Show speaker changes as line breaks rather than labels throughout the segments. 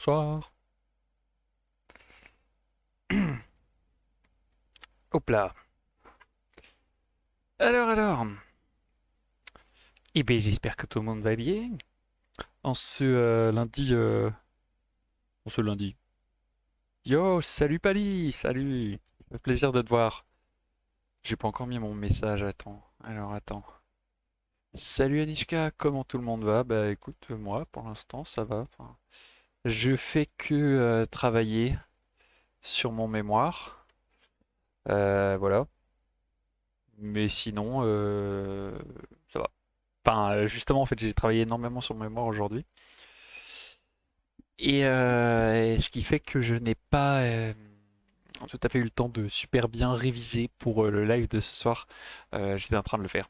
Bonsoir. Hop là. Alors. Eh bien, j'espère que tout le monde va bien. En ce lundi. En ce lundi. Yo, salut Pali, salut. Ça fait plaisir de te voir. J'ai pas encore mis mon message, attends. Alors, attends. Salut Anishka, comment tout le monde va? Bah écoute, moi, pour l'instant, ça va. Enfin, je fais que travailler sur mon mémoire. Voilà. Mais sinon, ça va. Enfin, justement, en fait, j'ai travaillé énormément sur mon mémoire aujourd'hui. Et ce qui fait que je n'ai pas tout à fait eu le temps de super bien réviser pour le live de ce soir. J'étais en train de le faire.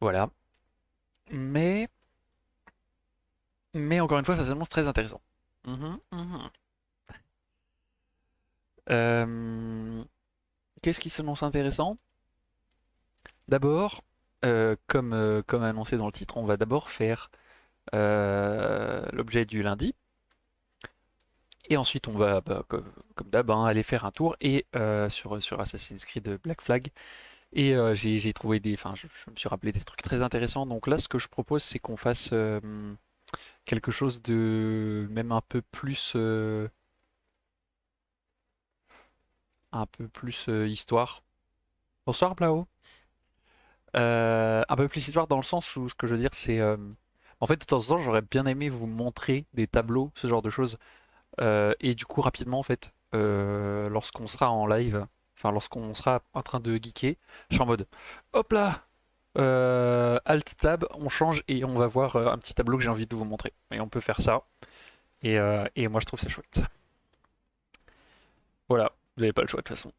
Voilà. Mais, mais encore une fois, ça s'annonce très intéressant. Mhm. Euh, Qu'est-ce qui s'annonce intéressant? D'abord, comme annoncé dans le titre, on va d'abord faire l'objet du lundi. Et ensuite, on va, bah, comme d'hab, hein, aller faire un tour et sur Assassin's Creed Black Flag. Et j'ai trouvé enfin, je me suis rappelé des trucs très intéressants. Donc là, ce que je propose, c'est qu'on fasse quelque chose de même un peu plus histoire. Bonsoir, Plao. Un peu plus histoire dans le sens où ce que je veux dire, c'est en fait, de temps en temps, j'aurais bien aimé vous montrer des tableaux, ce genre de choses. Et du coup, rapidement, en fait, lorsqu'on sera en live, enfin, lorsqu'on sera en train de geeker, je suis en mode, hop là, Alt Tab, on change et on va voir un petit tableau que j'ai envie de vous montrer. Et on peut faire ça. Et moi, je trouve ça chouette. Voilà, vous n'avez pas le choix de toute façon.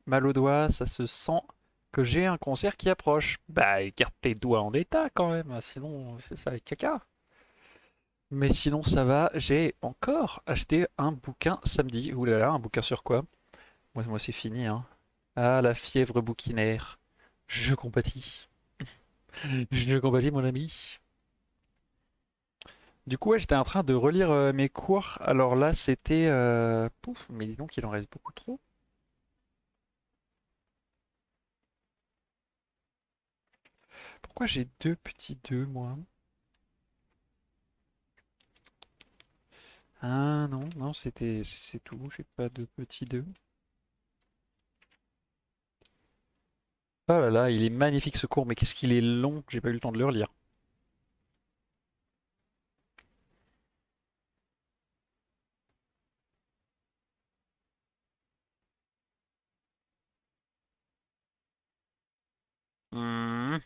Mal au doigt, ça se sent que j'ai un concert qui approche. Bah, garde tes doigts en état quand même, sinon c'est ça avec caca. Mais sinon ça va, j'ai encore acheté un bouquin samedi. Ouh là là, un bouquin sur quoi? Moi c'est fini, hein. Ah, la fièvre bouquinaire. Je compatis. Je compatis, mon ami. Du coup, ouais, j'étais en train de relire mes cours. Alors là, c'était... Pouf, mais dis donc, il en reste beaucoup trop. Pourquoi j'ai deux petits deux, moi? Ah non, non, c'est tout. J'ai pas de petits deux. Oh là là, il est magnifique ce cours, mais qu'est-ce qu'il est long. J'ai pas eu le temps de le relire. Hmm.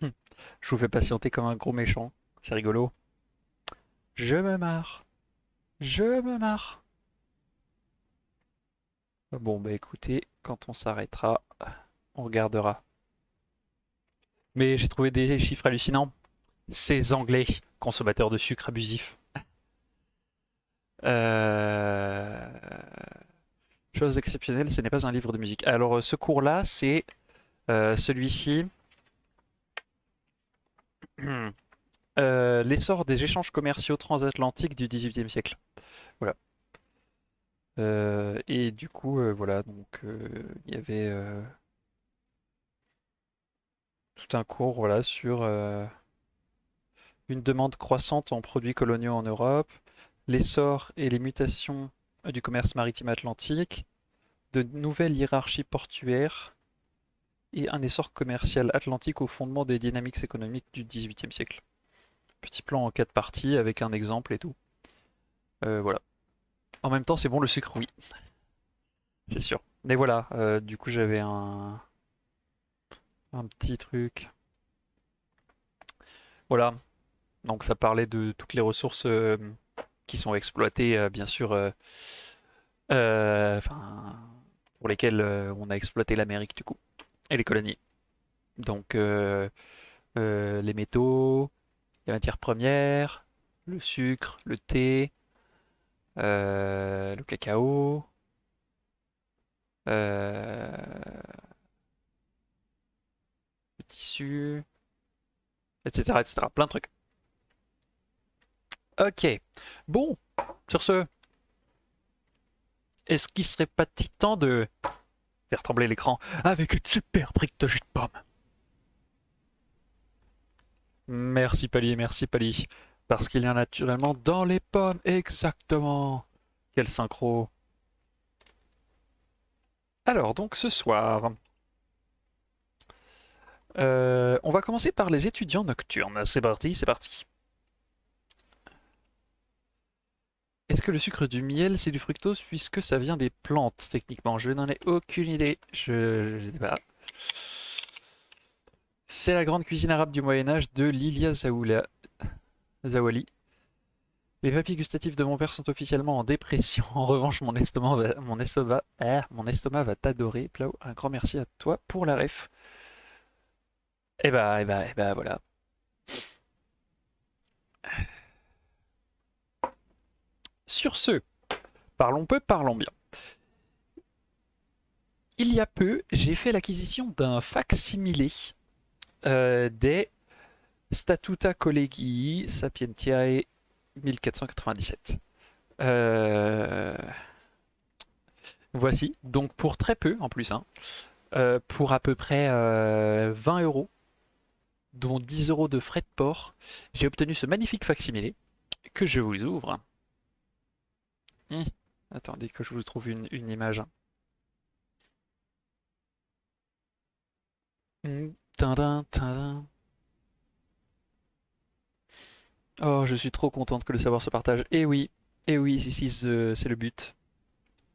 Hum. Je vous fais patienter comme un gros méchant. C'est rigolo. Je me marre. Je me marre. Bon, bah écoutez, quand on s'arrêtera, on regardera. Mais j'ai trouvé des chiffres hallucinants. Ces Anglais, consommateurs de sucre abusifs. Euh... Chose exceptionnelle, ce n'est pas un livre de musique. Alors, ce cours-là, c'est celui-ci. L'essor des échanges commerciaux transatlantiques du XVIIIe siècle. Voilà. Et du coup, voilà, donc il y avait tout un cours, voilà, sur une demande croissante en produits coloniaux en Europe, l'essor et les mutations du commerce maritime atlantique, de nouvelles hiérarchies portuaires et un essor commercial atlantique au fondement des dynamiques économiques du XVIIIe siècle. Petit plan en quatre parties avec un exemple et tout. Voilà. En même temps, c'est bon le sucre, oui, c'est sûr. Mais voilà, du coup, j'avais un petit truc. Voilà. Donc, ça parlait de toutes les ressources qui sont exploitées, bien sûr, enfin, pour lesquelles on a exploité l'Amérique, du coup, et les colonies. Donc, les métaux, les matières premières, le sucre, le thé, le cacao, euh, dessus, etc., etc. Plein de trucs. Ok. Bon, sur ce, est-ce qu'il serait pas petit temps de faire trembler l'écran avec une super brique de jus de pomme? Merci Pali, merci Pali. Parce qu'il y a naturellement dans les pommes, exactement. Quel synchro. Alors, donc ce soir, on va commencer par les étudiants nocturnes. C'est parti, c'est parti. Est-ce que le sucre du miel, c'est du fructose puisque ça vient des plantes, techniquement? Je n'en ai aucune idée. Je sais pas. C'est la grande cuisine arabe du Moyen-Âge de Lilia Zawali. Les papilles gustatives de mon père sont officiellement en dépression. En revanche, mon estomac va t'adorer. Plau, un grand merci à toi pour la ref. Voilà. Sur ce, parlons peu, parlons bien. Il y a peu, j'ai fait l'acquisition d'un fac-similé des Statuta Collegii Sapientiae 1497. Voici, donc pour très peu en plus, hein, pour à peu près 20 euros, dont 10 euros de frais de port, j'ai obtenu ce magnifique facsimilé que je vous ouvre. Attendez que je vous trouve une image. Tadam, tadam. Oh, je suis trop contente que le savoir se partage. Et oui, ici c'est le but.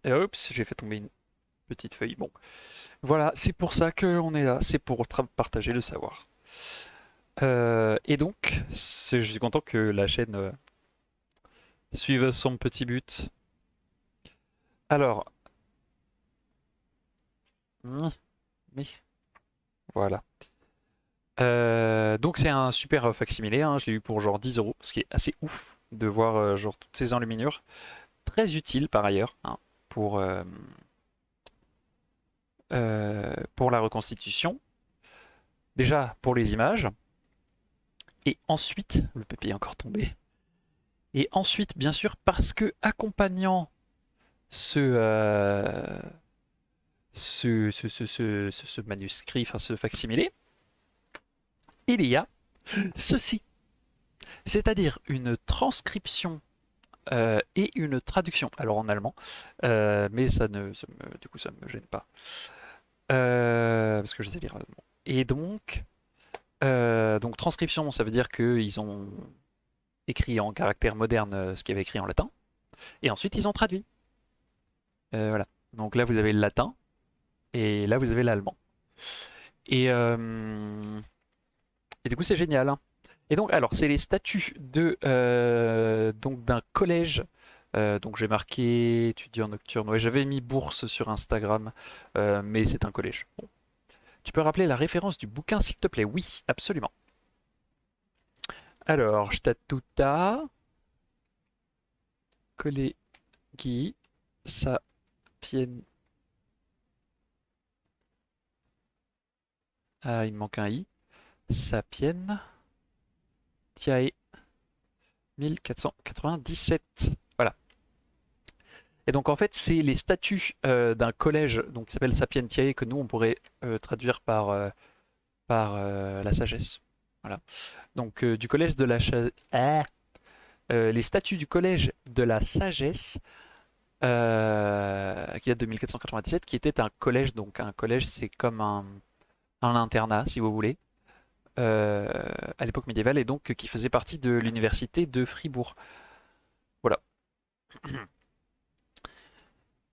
Et oups, j'ai fait tomber une petite feuille. Bon, voilà, c'est pour ça qu'on est là, c'est pour partager le savoir. Et donc, je suis content que la chaîne suive son petit but. Alors, mais voilà. Donc c'est un super facsimilé, hein, je l'ai eu pour genre 10 euros, ce qui est assez ouf de voir genre toutes ces enluminures. Très utile par ailleurs, hein, pour la reconstitution. Déjà pour les images. Et ensuite, le papier est encore tombé. Et ensuite, bien sûr, parce que accompagnant ce manuscrit, enfin ce facsimilé, il y a ceci. C'est-à-dire une transcription et une traduction. Alors en allemand, mais du coup, ça ne me gêne pas. Parce que je sais lire allemand. Et donc transcription, ça veut dire qu'ils ont écrit en caractère moderne ce qu'il y avait écrit en latin. Et ensuite, ils ont traduit. Voilà. Donc là, vous avez le latin. Et là, vous avez l'allemand. Et, et du coup, c'est génial, hein. Et donc, alors, c'est les statuts donc d'un collège. Donc, j'ai marqué étudiant nocturne. Ouais, j'avais mis bourse sur Instagram, mais c'est un collège. Bon. Tu peux rappeler la référence du bouquin, s'il te plaît? Oui, absolument. Alors, Statuta Collegii Sapien. Ah, il me manque un i. Sapientiae 1497. Voilà. Et donc en fait, c'est les statuts d'un collège donc, qui s'appelle Sapientiae que nous on pourrait traduire par la sagesse. Voilà. Donc du collège de la les statuts du collège de la sagesse qui date de 1497, qui était un collège. Donc un collège, c'est comme un internat, si vous voulez, à l'époque médiévale, et donc qui faisait partie de l'université de Fribourg. Voilà.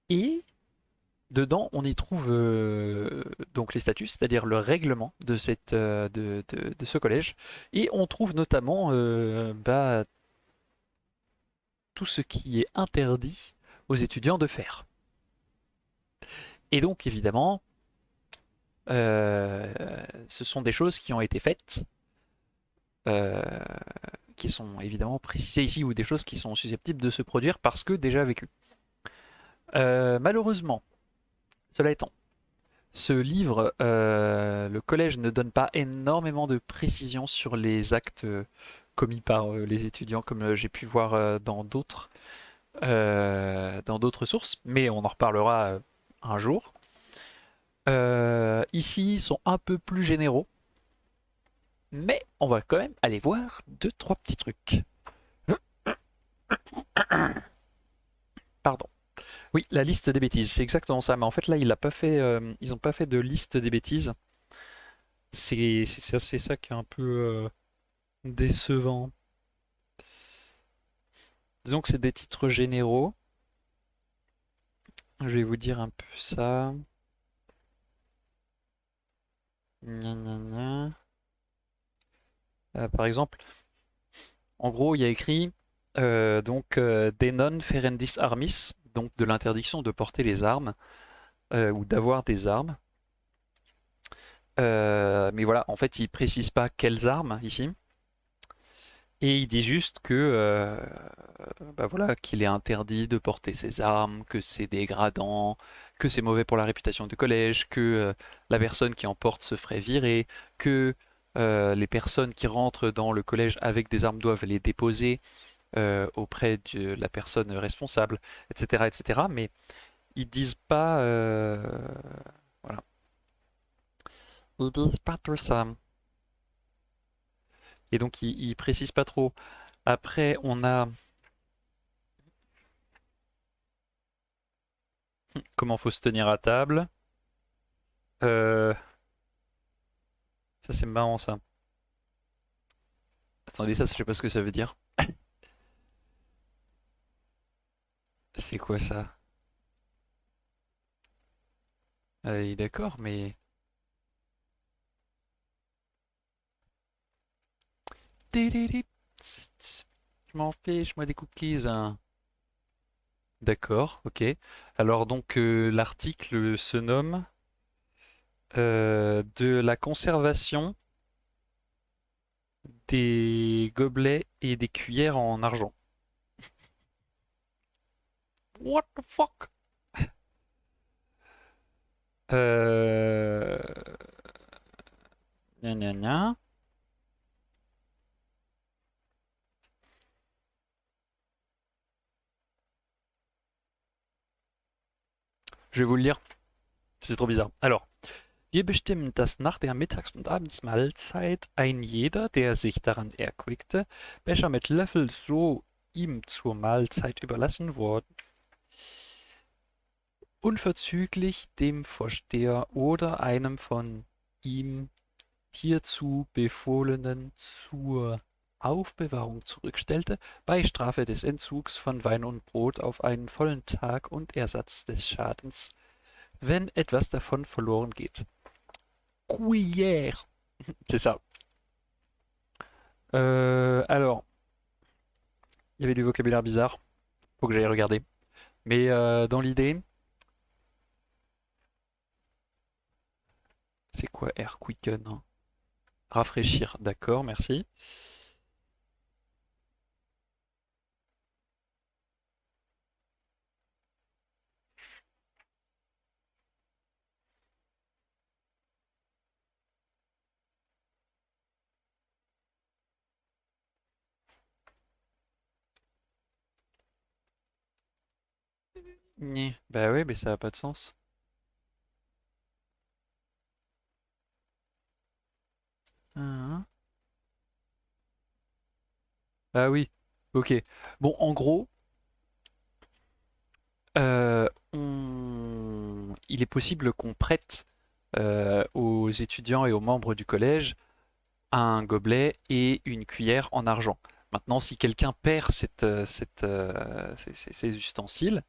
Et dedans, on y trouve donc les statuts, c'est-à-dire le règlement de, de ce collège. Et on trouve notamment tout ce qui est interdit aux étudiants de faire. Et donc, évidemment, ce sont des choses qui ont été faites, euh, qui sont évidemment précisées ici, ou des choses qui sont susceptibles de se produire parce que déjà vécues. Malheureusement, cela étant, Ce livre, le collège ne donne pas énormément de précisions sur les actes commis par les étudiants, comme j'ai pu voir dans d'autres sources, mais on en reparlera un jour. Ici, ils sont un peu plus généraux, mais on va quand même aller voir deux, trois petits trucs. Pardon. Oui, la liste des bêtises, c'est exactement ça. Mais en fait, là, ils n'ont pas fait de liste des bêtises. C'est ça qui est un peu décevant. Disons que c'est des titres généraux. Je vais vous dire un peu ça. Gna, gna, gna. Par exemple, en gros, il y a écrit Denon ferendis armis, donc de l'interdiction de porter les armes ou d'avoir des armes. Mais voilà, en fait, il précise pas quelles armes ici. Et il dit juste que bah voilà, qu'il est interdit de porter ses armes, que c'est dégradant, que c'est mauvais pour la réputation du collège, que la personne qui en porte se ferait virer, que les personnes qui rentrent dans le collège avec des armes doivent les déposer auprès de la personne responsable, etc., etc. Mais ils disent pas, voilà, ils disent pas tout ça. Et donc ils précisent pas trop. Après, on a comment faut se tenir à table. Euh, Ça c'est marrant ça. Attendez, ça je sais pas ce que ça veut dire. C'est quoi ça? D'accord, mais... Tididip, je m'en fiche, moi des cookies, hein. D'accord, ok. Alors donc l'article se nomme de la conservation des gobelets et des cuillères en argent. What the fuck? Euh... Gna gna gna. Je vais vous le lire, c'est trop bizarre. Alors, wir bestimmen, dass nach der Mittags- und Abendsmahlzeit ein jeder, der sich daran erquickte, Becher mit Löffel so ihm zur Mahlzeit überlassen wurden, unverzüglich dem Vorsteher oder einem von ihm hierzu Befohlenen zur Aufbewahrung zurückstellte, bei Strafe des Entzugs von Wein und Brot auf einen vollen Tag und Ersatz des Schadens, wenn etwas davon verloren geht. Cuillère. C'est ça. Alors, il y avait du vocabulaire bizarre. Faut que j'aille regarder. Mais dans l'idée, c'est quoi air quicken, hein? Rafraîchir, d'accord, merci. Bah oui, mais ça a pas de sens. Hein. Ah oui, ok. Bon, en gros, il est possible qu'on prête aux étudiants et aux membres du collège un gobelet et une cuillère en argent. Maintenant, si quelqu'un perd ces ustensiles,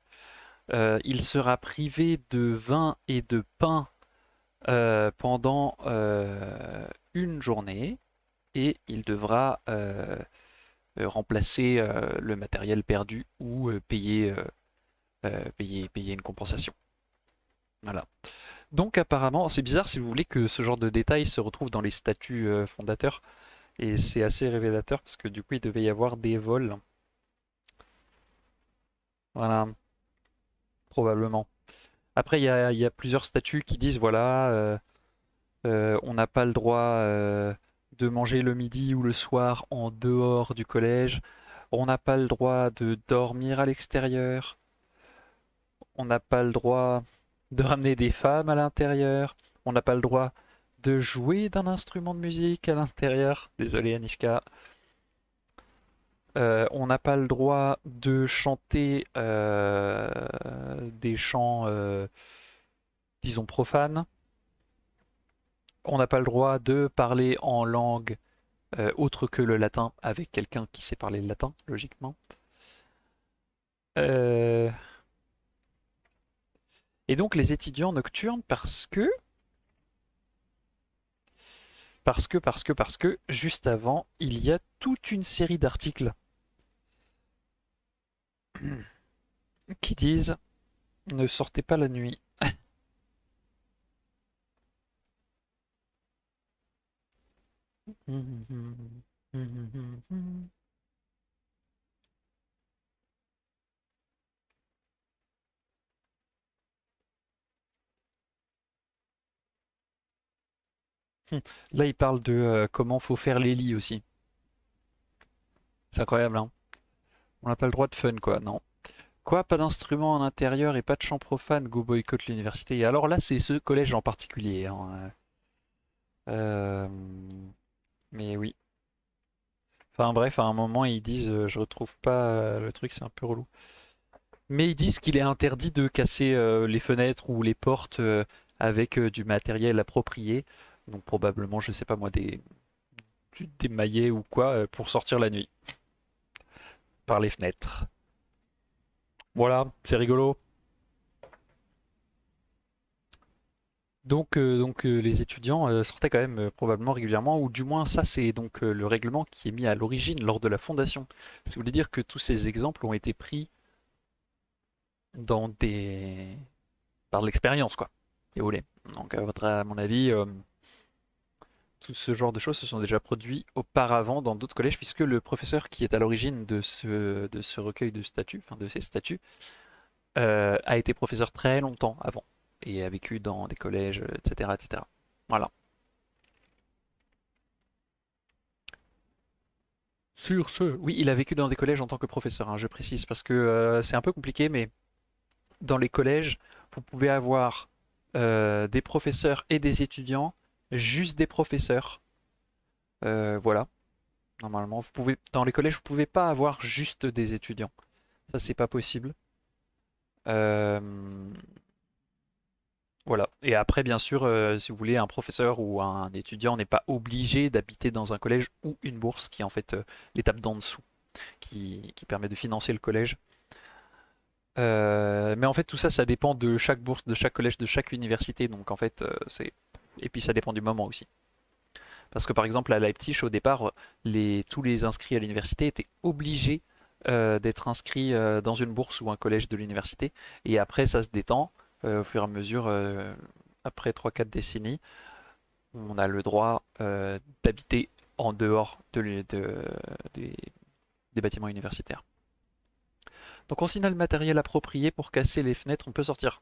il sera privé de vin et de pain pendant une journée et il devra remplacer le matériel perdu ou payer une compensation. Voilà. Donc apparemment, c'est bizarre si vous voulez que ce genre de détails se retrouve dans les statuts fondateurs et c'est assez révélateur parce que du coup il devait y avoir des vols. Voilà, probablement. Après, il y a plusieurs statuts qui disent, voilà, on n'a pas le droit de manger le midi ou le soir en dehors du collège. On n'a pas le droit de dormir à l'extérieur. On n'a pas le droit de ramener des femmes à l'intérieur. On n'a pas le droit de jouer d'un instrument de musique à l'intérieur. Désolé Anishka. On n'a pas le droit de chanter des chants, disons, profanes. On n'a pas le droit de parler en langue autre que le latin avec quelqu'un qui sait parler le latin, logiquement. Euh, Et donc les étudiants nocturnes parce que, juste avant, il y a toute une série d'articles qui disent ne sortez pas la nuit. Là, il parle de comment faut faire les lits aussi. C'est incroyable, hein? On n'a pas le droit de fun, quoi, non. Quoi, pas d'instrument à l'intérieur et pas de chant profane, go boycott l'université. Et alors là, c'est ce collège en particulier, hein. Euh, mais oui. Enfin bref, à un moment, ils disent, je retrouve pas le truc, c'est un peu relou. Mais ils disent qu'il est interdit de casser les fenêtres ou les portes avec du matériel approprié. Donc probablement, je sais pas moi, des maillets ou quoi pour sortir la nuit par les fenêtres. Voilà, c'est rigolo. Donc les étudiants sortaient quand même probablement régulièrement, ou du moins ça c'est donc le règlement qui est mis à l'origine lors de la fondation. Ça voulait dire que tous ces exemples ont été pris dans des par l'expérience quoi. Et vous voulez. Donc à mon avis, tout ce genre de choses se sont déjà produits auparavant dans d'autres collèges, puisque le professeur qui est à l'origine de ce recueil de statuts, enfin de ces statuts, a été professeur très longtemps avant et a vécu dans des collèges, etc., etc. Voilà. Sur ce, oui, il a vécu dans des collèges en tant que professeur, hein, je précise, parce que c'est un peu compliqué, mais dans les collèges, vous pouvez avoir des professeurs et des étudiants, juste des professeurs. Voilà, normalement, vous pouvez, dans les collèges, vous pouvez pas avoir juste des étudiants. Ça, c'est pas possible. Euh, voilà. Et après, bien sûr, si vous voulez, un professeur ou un étudiant n'est pas obligé d'habiter dans un collège ou une bourse, qui est en fait l'étape d'en dessous, qui permet de financer le collège. Mais en fait, tout ça, ça dépend de chaque bourse, de chaque collège, de chaque université. Donc en fait, c'est et puis ça dépend du moment aussi. Parce que par exemple, à Leipzig, au départ, tous les inscrits à l'université étaient obligés d'être inscrits dans une bourse ou un collège de l'université. Et après, ça se détend au fur et à mesure, après 3 4 décennies, on a le droit d'habiter en dehors des, des bâtiments universitaires. Donc on signale le matériel approprié pour casser les fenêtres, on peut sortir.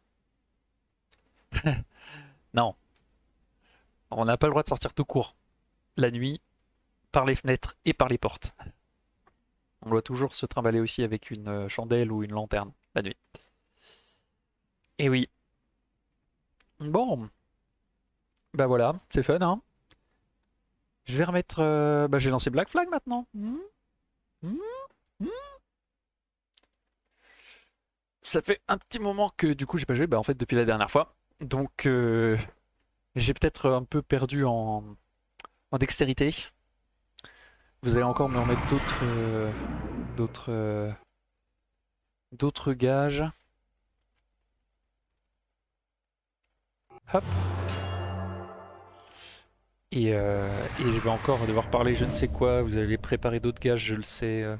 Non, on n'a pas le droit de sortir tout court la nuit par les fenêtres et par les portes. On doit toujours se trimballer aussi avec une chandelle ou une lanterne la nuit. Et oui. Bon, bah voilà, c'est fun, hein. Je vais remettre. Bah j'ai lancé Black Flag maintenant. Hmm. Hmm. Ça fait un petit moment que du coup j'ai pas joué, bah en fait depuis la dernière fois. Donc j'ai peut-être un peu perdu en dextérité. Vous allez encore me remettre d'autres, d'autres gages. Hop. Et je vais encore devoir parler je ne sais quoi. Vous avez préparé d'autres gages, je le sais.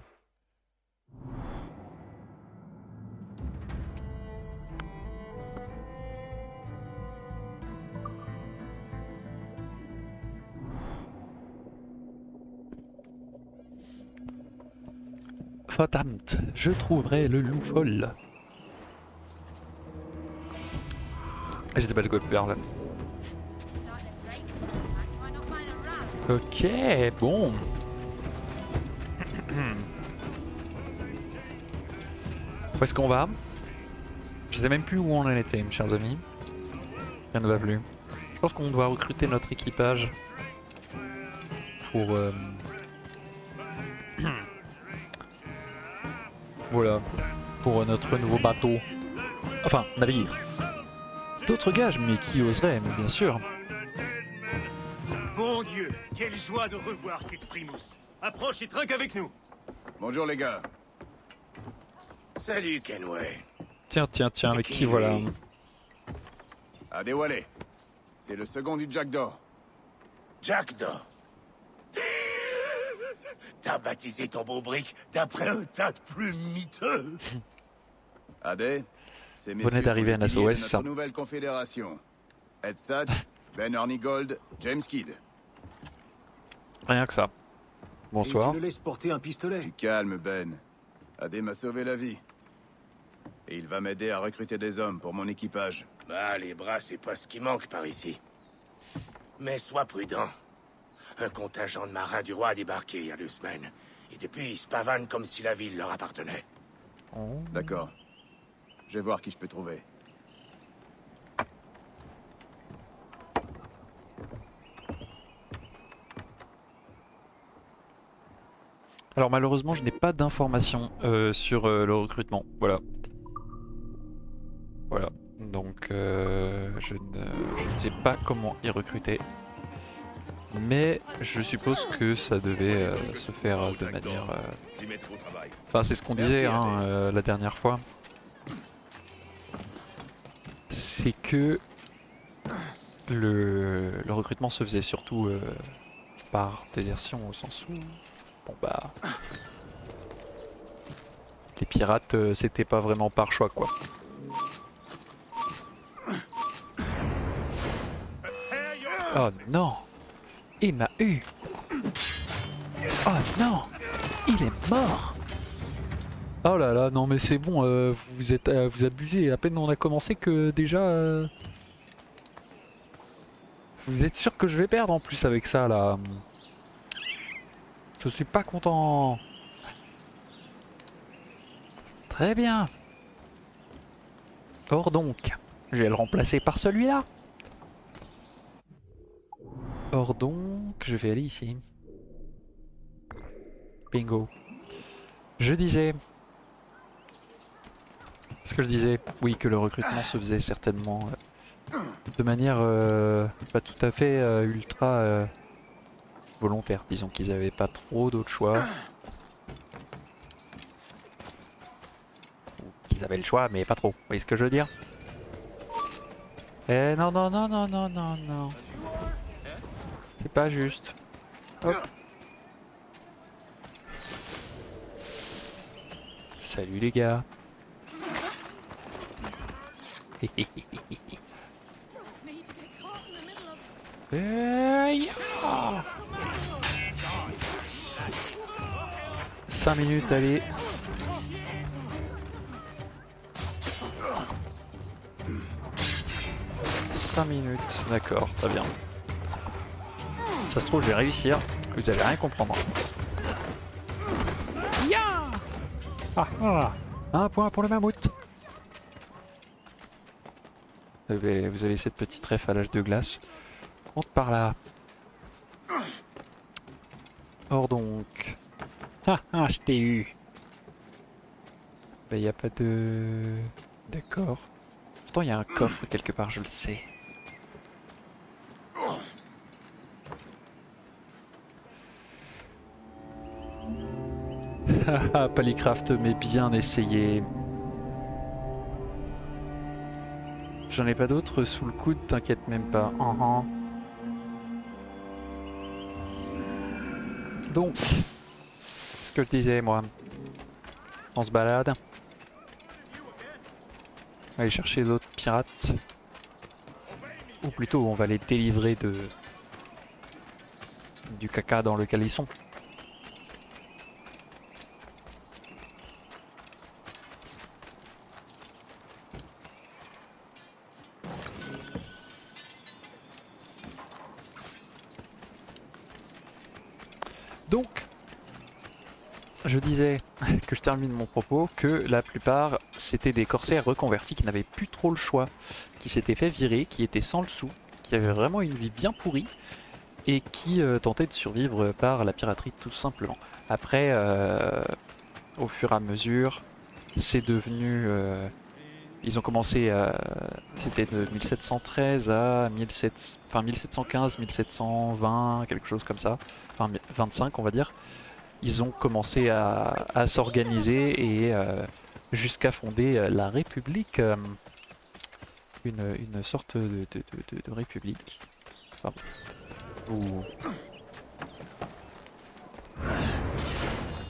Verdammt, je trouverai le loup folle. Je sais pas de quoi tu parles. Ok, bon. Où est-ce qu'on va? Je sais même plus où on en était, mes chers amis. Rien ne va plus. Je pense qu'on doit recruter notre équipage pour... voilà, pour notre nouveau bateau. Enfin, navire. D'autres gages, mais qui oserait, mais bien sûr.
Bon Dieu, quelle joie de revoir cette Primus. Approche et trinque avec nous.
Bonjour les gars.
Salut Kenway.
Tiens,
C'est
avec
qui,
qui voilà?
lui?
Adewale. C'est le second du Jackdaw.
Jackdaw. T'as baptisé ton beau brick d'après un tas de plumes miteux.
Ade, c'est
Venez
messieurs
d'arriver
sont
à
les piliers
Nassau
de
West.
notre nouvelle confédération. Ed Satch, Ben Hornigold, James Kidd.
Rien que ça. Bonsoir.
Et tu le laisses porter un pistolet.
Du calme, Ben. Ade m'a sauvé la vie. Et il va m'aider à recruter des hommes pour mon équipage.
Bah, les bras, c'est pas ce qui manque par ici. Mais sois prudent. Un contingent de marins du roi a débarqué il y a 2 semaines. Et depuis, ils se pavanent comme si la ville leur appartenait.
Oh.
D'accord. Je vais voir qui je peux trouver.
Alors malheureusement, je n'ai pas d'informations sur le recrutement. Voilà. Voilà. Donc je ne sais pas comment y recruter. Mais je suppose que ça devait se faire de manière... Enfin c'est ce qu'on disait hein, la dernière fois. C'est que le recrutement se faisait surtout par désertion au sens où... Bon bah... Les pirates c'était pas vraiment par choix quoi. Oh non! Il m'a eu! Oh non! Il est mort! Oh là là, non mais c'est bon, vous abusez, à peine on a commencé que déjà... Vous êtes sûr que je vais perdre en plus avec ça là? Je suis pas content! Très bien! Or donc, je vais le remplacer par celui-là! Or donc, je vais aller ici. Bingo. Je disais... Ce que je disais, oui, que le recrutement se faisait certainement de manière pas tout à fait ultra volontaire. Disons qu'ils n'avaient pas trop d'autres choix. Ou qu'ils avaient le choix, mais pas trop. Vous voyez ce que je veux dire? Eh non, non, non, non, non, non, non. C'est pas juste. Hop. Salut les gars. Hey, oh. 5 minutes, allez. Minutes, d'accord, très bien. Ça se trouve, je vais réussir. Vous allez rien comprendre. Ya ah, ah. Un point pour le mammouth. Vous avez cette petite ref à l'âge de glace. Monte par là. Or donc. Ah, ah, je t'ai eu. Il n'y a pas de... D'accord. Pourtant, il y a un coffre quelque part, je le sais. Haha, Polycraft, mais bien essayé. J'en ai pas d'autres sous le coude, t'inquiète même pas. Donc, ce que je disais moi, on se balade. On va aller chercher les autres pirates. Ou plutôt, on va les délivrer du caca dans lequel ils sont. Donc, je disais que je termine mon propos, que la plupart c'était des corsaires reconvertis qui n'avaient plus trop le choix, qui s'étaient fait virer, qui étaient sans le sou, qui avaient vraiment une vie bien pourrie et qui tentaient de survivre par la piraterie tout simplement. Après, au fur et à mesure, c'est devenu... ils ont commencé à... C'était de 1713 à 1715, 1720, quelque chose comme ça. Enfin 25 on va dire. Ils ont commencé à s'organiser et jusqu'à fonder la République, une sorte de république. Enfin, vous,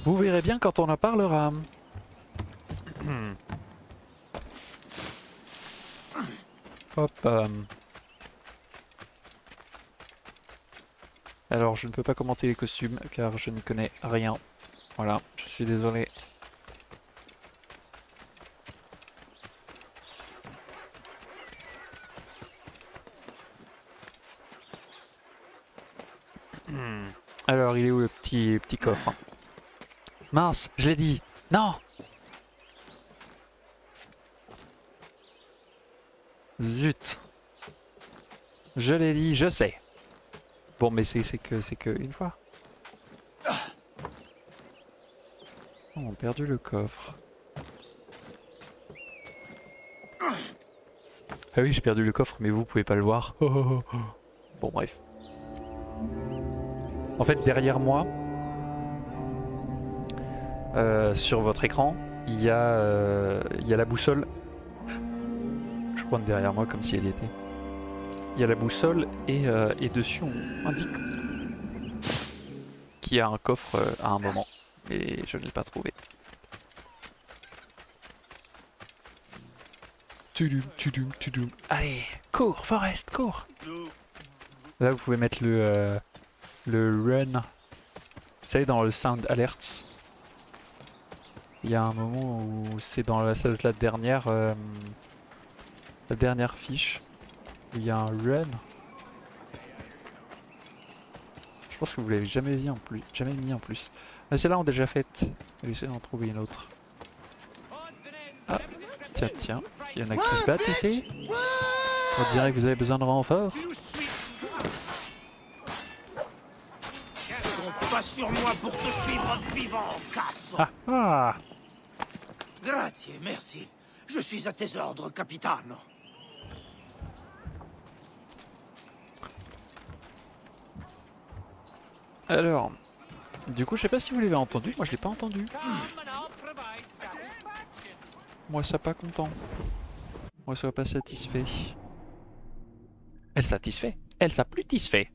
vous verrez bien quand on en parlera. Hop. Alors je ne peux pas commenter les costumes car je n'y connais rien. Voilà, je suis désolé. Alors il est où le petit coffre? Mince, je l'ai dit. Non. Zut. Je l'ai dit, je sais. Bon mais c'est que une fois. Oh, on a perdu le coffre. Ah oui, j'ai perdu le coffre, mais vous pouvez pas le voir. Bon bref. En fait, derrière moi, sur votre écran, il y a la boussole. Je prends derrière moi comme si elle y était. Il y a la boussole et dessus on indique qu'il y a un coffre à un moment. Et je ne l'ai pas trouvé. Tudum, tudum, tudum. Allez, cours, Forest, cours. Là, vous pouvez mettre le run. Vous savez, dans le sound alerts, il y a un moment où c'est dans la dernière fiche où il y a un run. Je pense que vous l'avez jamais mis en plus. Mais celle-là on déjà faite. On va essayer d'en trouver une autre. Ah, tiens, il y en a qui se battent ici. On dirait que vous avez besoin de renfort.
Pas sur moi pour te suivre vivant, cazzo.
Ah.
Grazie, merci. Je suis à tes ordres, capitano.
Alors, du coup, je sais pas si vous l'avez entendu. Moi, je l'ai pas entendu. Moi, ça pas content. Moi, ça pas satisfait. Elle satisfait. Elle ça plus satisfait.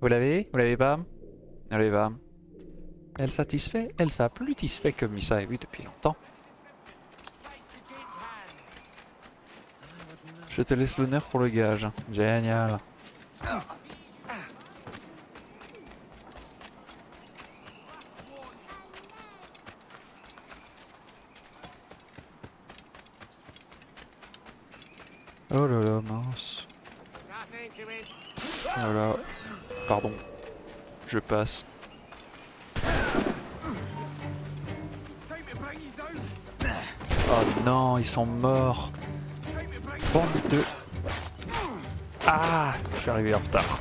Vous l'avez? Vous l'avez pas? Vous l'avez pas? Elle satisfait? Elle ça plus satisfait comme ça est vu depuis longtemps. Je te laisse l'honneur pour le gage. Génial. Oh là là, mince. Oh là. Pardon. Je passe. Oh non, ils sont morts. Bande de... Ah, je suis arrivé en retard.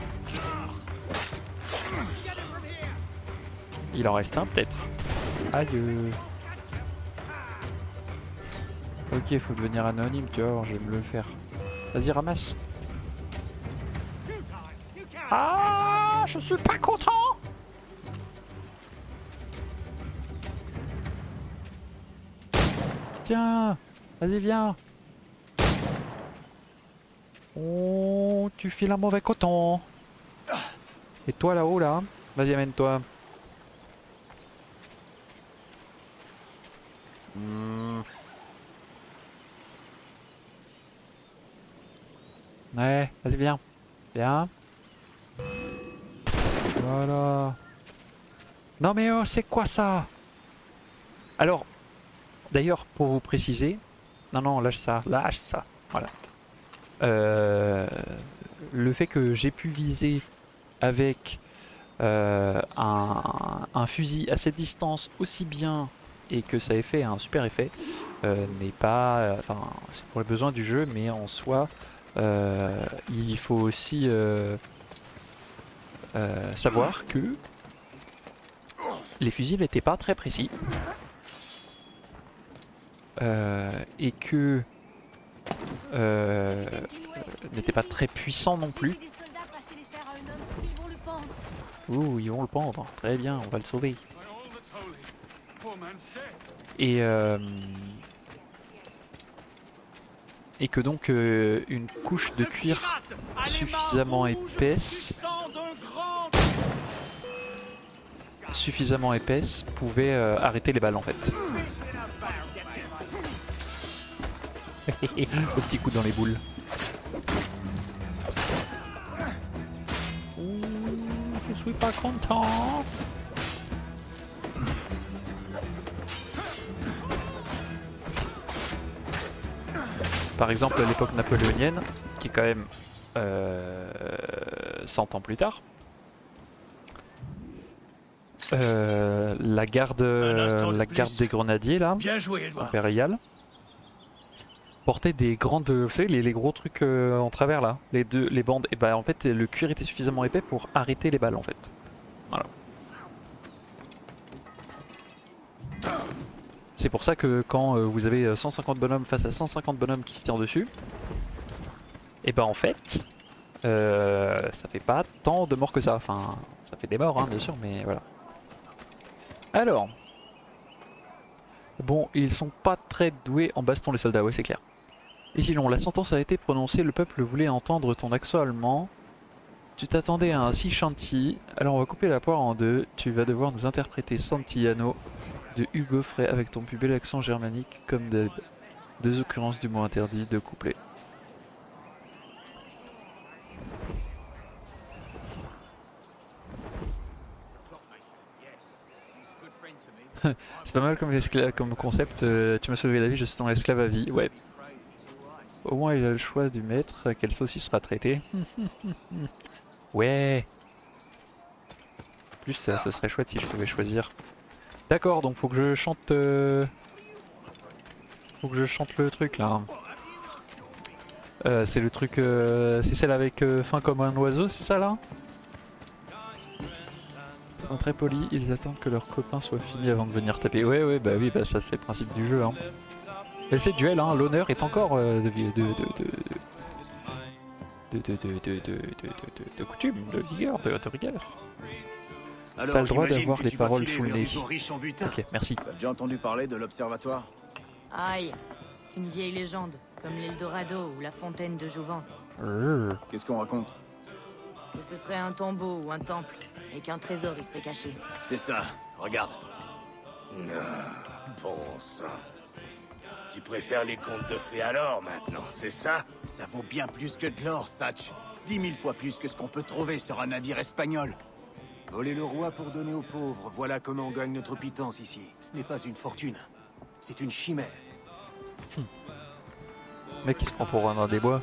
Il en reste un peut-être. Aïe. Ok, il faut devenir anonyme, tu vois, je vais me le faire. Vas-y, ramasse. Ah, je suis pas content. Tiens, vas-y, viens. Oh, tu files un mauvais coton. Et toi là-haut, là, vas-y, amène-toi. Ouais, vas-y, viens. Viens. Voilà. Non mais oh, c'est quoi ça? Alors, d'ailleurs, pour vous préciser... Non, non, lâche ça, lâche ça. Voilà. Le fait que j'ai pu viser avec un fusil à cette distance aussi bien et que ça ait fait un super effet n'est pas... Enfin, c'est pour les besoins du jeu, mais en soi, il faut aussi savoir que les fusils n'étaient pas très précis et que n'étaient pas très puissants non plus. Ouh, ils vont le pendre. Très bien, on va le sauver. Et, euh, et que donc une couche de cuir suffisamment épaisse pouvait arrêter les balles en fait. Au petit coup dans les boules. Ouh, je suis pas content. Par exemple, à l'époque napoléonienne, qui est quand même 100 ans plus tard, la garde des grenadiers là, impériale, portait des grandes, vous savez, les gros trucs en travers là, les bandes. Et bah en fait, le cuir était suffisamment épais pour arrêter les balles en fait. Voilà. C'est pour ça que quand vous avez 150 bonhommes face à 150 bonhommes qui se tirent dessus, et bah en fait, ça fait pas tant de morts que ça. Enfin, ça fait des morts, hein, bien sûr, mais voilà. Alors, bon, ils sont pas très doués en baston les soldats, ouais c'est clair. Et sinon, la sentence a été prononcée, le peuple voulait entendre ton accent allemand. Tu t'attendais à un si chantier, alors on va couper la poire en deux. Tu vas devoir nous interpréter Santillano de Hugo Frey avec ton plus bel accent germanique, comme d'hab. Deux occurrences du mot interdit, deux couplets. C'est pas mal comme concept, tu m'as sauvé la vie, je suis ton esclave à vie. Ouais. Au moins il a le choix du maître, à quelle sauce il sera traité. Ouais. En plus ça, ce serait chouette si je pouvais choisir. D'accord, donc faut que je chante... Faut que je chante le truc là. C'est le truc... c'est celle avec fin comme un oiseau, c'est ça là? Ils sont très polis, ils attendent que leurs copains soient finis avant de venir taper. Ouais, ouais, bah oui, bah ça c'est le principe du jeu. Hein. Et c'est duel, hein, l'honneur est encore de coutume, de vigueur, de rigueur. T'as le droit d'avoir les paroles sous le nez. Ok, merci.
T'as déjà entendu parler de l'observatoire?
Aïe, c'est une vieille légende, comme l'Eldorado ou la fontaine de Jouvence.
Qu'est-ce qu'on raconte?
Que ce serait un tombeau ou un temple, et qu'un trésor y serait caché.
C'est ça, regarde.
Non, bon sang. Tu préfères les contes de fées alors, maintenant, c'est ça?
Ça vaut bien plus que de l'or, Satch. 10 000 fois plus que ce qu'on peut trouver sur un navire espagnol.
Voler le roi pour donner aux pauvres, voilà comment on gagne notre pitance ici. Ce n'est pas une fortune, c'est une chimère.
Le mec il se prend pour un des bois.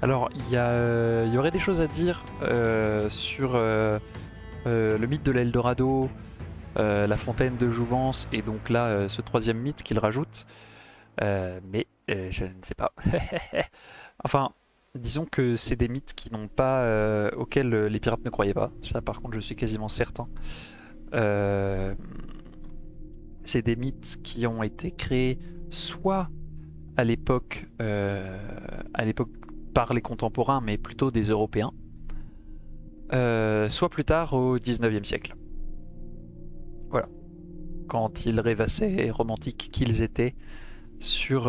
Alors, il y aurait des choses à dire sur le mythe de l'Eldorado, la fontaine de Jouvence, et donc là, ce troisième mythe qu'il rajoute. Mais je ne sais pas. Enfin, disons que c'est des mythes qui n'ont pas, auxquels les pirates ne croyaient pas. Ça, par contre, je suis quasiment certain. C'est des mythes qui ont été créés soit à l'époque par les contemporains, mais plutôt des Européens, soit plus tard au 19e siècle. Voilà. Quand ils rêvassaient romantiques qu'ils étaient sur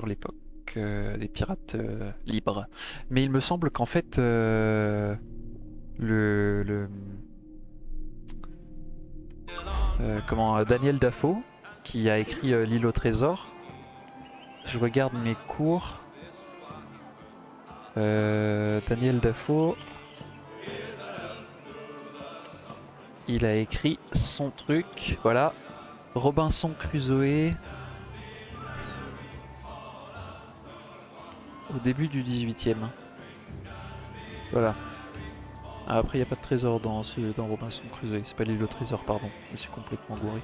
l'époque des pirates libres. Mais il me semble qu'en fait, Daniel Dafoe, qui a écrit L'île au trésor, je regarde mes cours. Daniel Dafoe, il a écrit son truc. Voilà. Robinson Crusoe. Au début du 18e. Voilà. Ah, après, il n'y a pas de trésor dans Robinson Crusoe. C'est pas l'île au trésor, pardon. Je me suis complètement gouré.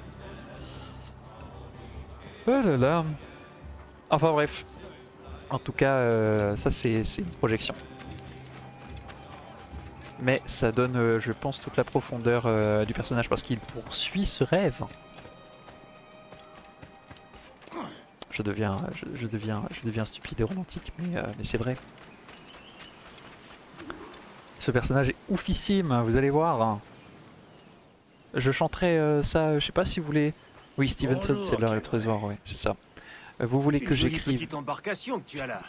Oh là là. Enfin bref. En tout cas, ça c'est une projection. Mais ça donne, je pense, toute la profondeur du personnage parce qu'il poursuit ce rêve. Je deviens stupide et romantique, mais c'est vrai. Ce personnage est oufissime, vous allez voir. Je chanterai ça, je sais pas si vous voulez. Oui, Stevenson,
Bonjour,
c'est de
Kenway.
trésor, ouais, c'est ça. Vous voulez que
Une jolie
j'écrive,
petite embarcation que tu as là.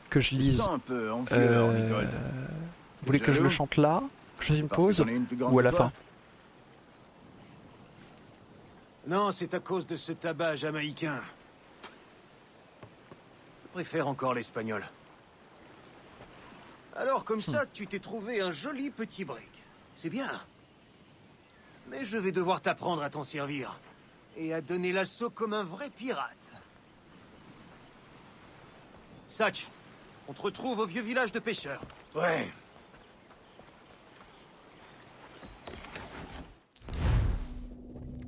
que je
Je
lise.
sens un peu envieux,
Euh,
Hornigold.
Vous voulez que je le
Jaloux
chante là, que je fasse une
Parce que
pause,
j'en ai une plus grande
ou à
que
la
toi.
fin?
Non, c'est à cause de ce tabac jamaïcain. Je préfère encore l'espagnol. Alors, comme ça, tu t'es trouvé un joli petit brick. C'est bien. Mais je vais devoir t'apprendre à t'en servir. Et à donner l'assaut comme un vrai pirate. Satch, on te retrouve au vieux village de pêcheurs.
Ouais.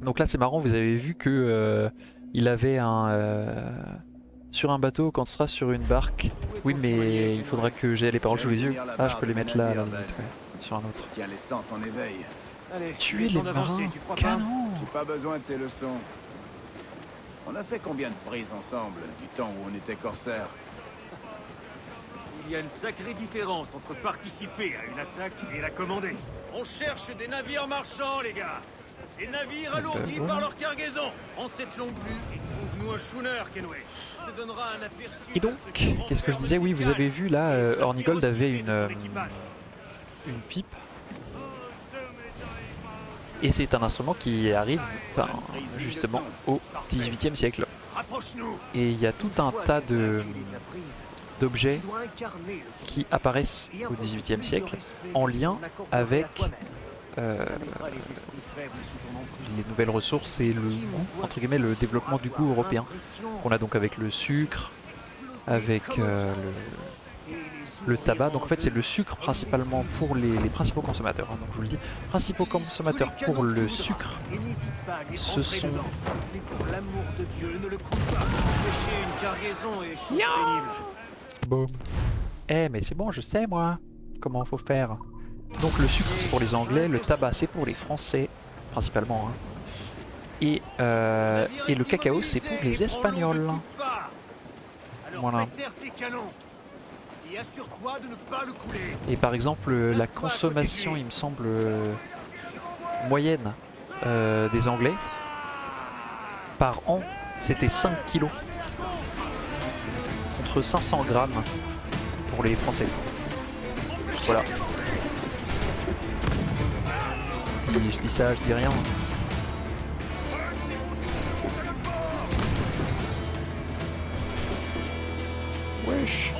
Donc là c'est marrant, vous avez vu que il avait sur un bateau quand ce sera sur une barque.
Où est
Oui
ton
mais
joaillier,
il faudra
Kenway?
que j'ai les paroles sous les yeux.
Lire la
Ah je
barre
peux les
de
mettre là à la
navire,
limite, ouais, sur un autre.
Tiens l'essence en éveil.
Allez,
Tuer
il est
les
temps d'avancer,
marins,
tu crois pas?
canon.
J'ai pas besoin de tes leçons. On a fait combien de prises ensemble, du temps où on était corsaires?
Il y a une sacrée différence entre participer à une attaque et la commander. On cherche des navires marchands, les gars. Des navires alourdis
voilà.
par leur cargaison. Prends cette longue vue et trouve-nous un schooner, Kenway. Ça te donnera un aperçu.
Et donc, qu'est-ce que je disais? Oui, vous avez vu là, Hornigold avait une pipe. Et c'est un instrument qui arrive justement au XVIIIe siècle.
Rapproche-nous.
Et il y a tout un tas d'objets
Tu dois incarner le
qui apparaissent
et
au
imposer
XVIIIe
plus de
siècle
respect
en
que
lien
l'on accorderait à
avec
toi-même.
euh,
Ça mettra les esprits faibles sous ton emprise.
les nouvelles ressources et le goût, entre guillemets, le développement du goût européen. On a donc avec le sucre, avec le tabac. Donc en fait c'est le sucre principalement pour les principaux consommateurs. Hein. Donc je vous le dis, principaux consommateurs pour le sucre, ce sont...
Mais pour l'amour de Dieu, ne le coupe pas. Pêcher une cargaison est chose pénible.
Boum. Eh mais c'est bon, je sais moi comment faut faire. Donc le sucre c'est pour les Anglais, le tabac c'est pour les Français principalement. Hein. Et le cacao c'est pour les Espagnols. Voilà.
Et assure-toi de ne pas le couler.
Et par exemple la consommation il me semble moyenne des Anglais par an c'était 5 kilos contre 500 grammes pour les Français. Voilà. Je dis ça, je dis rien. Wesh.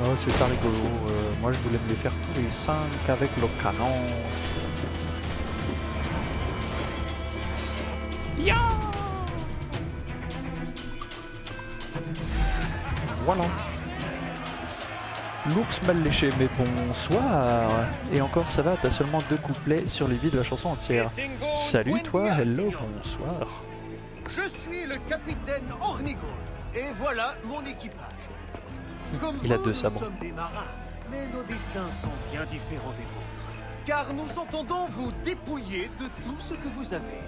Oh c'est pas rigolo, moi je voulais me les faire tous les 5 avec le canon. Ya. Voilà. L'ours mal léché, mais bonsoir. Et encore ça va, t'as seulement 2 couplets sur les vies de la chanson entière. Salut toi, hello, bonsoir.
Je suis le capitaine Hornigold. Et voilà mon équipage. Comme
Il a
vous,
2
nous
sabres.
sommes des marins, mais nos dessins sont bien différents des vôtres. Car nous entendons vous dépouiller de tout ce que vous avez.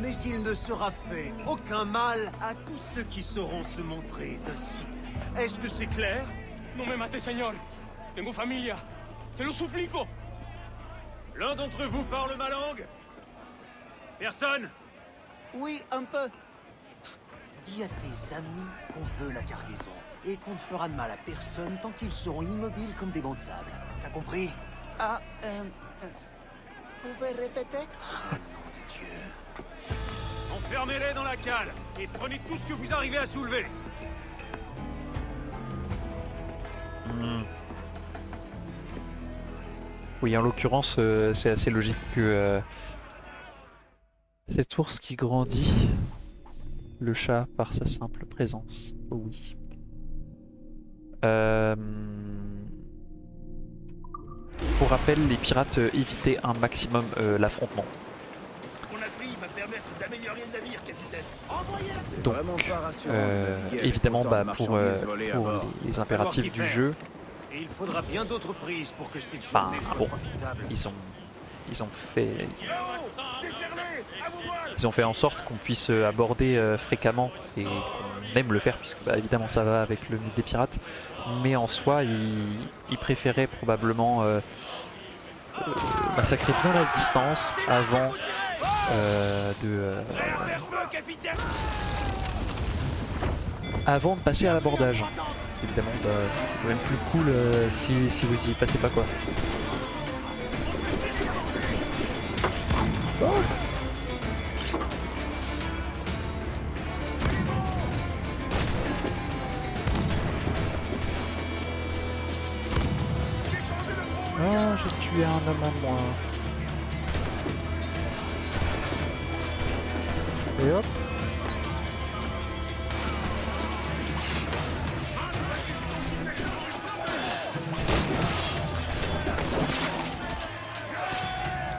Mais il ne sera fait aucun mal à tous ceux qui sauront se montrer dociles. Est-ce que c'est clair?
No me mate, señor. Tengo familia. Se lo suplico.
L'un d'entre vous parle ma langue? Personne? Oui, un peu. Dis à tes amis qu'on veut la cargaison et qu'on ne fera de mal à personne tant qu'ils seront immobiles comme des bancs de sable. T'as compris? Pouvez répéter? Ah, nom de Dieu. Enfermez-les dans la cale et prenez tout ce que vous arrivez à soulever.
Oui, en l'occurrence, c'est assez logique que cette ours qui grandit le chat par sa simple présence. Oh oui. Pour rappel, les pirates évitaient un maximum l'affrontement.
Ce qu'on a pris va permettre d'améliorer le navire, capitaine.
Donc,
Vraiment pas rassurant de naviguer avec
évidemment,
autant de
pour
marchandises volées à
les
bord.
impératifs du jeu,
Et il faudra bien d'autres prises pour que cette
Ben,
journée soit
bon.
profitable.
ils ont fait en sorte qu'on puisse aborder fréquemment et qu'on aime le faire, puisque bah, évidemment ça va avec le mythe des pirates, mais en soi ils préféraient probablement massacrer bien la distance avant avant de passer à l'abordage. Parce qu'évidemment bah, c'est quand même plus cool si vous y passez pas quoi. Oh. Ah, j'ai tué un homme à moi. Et hop.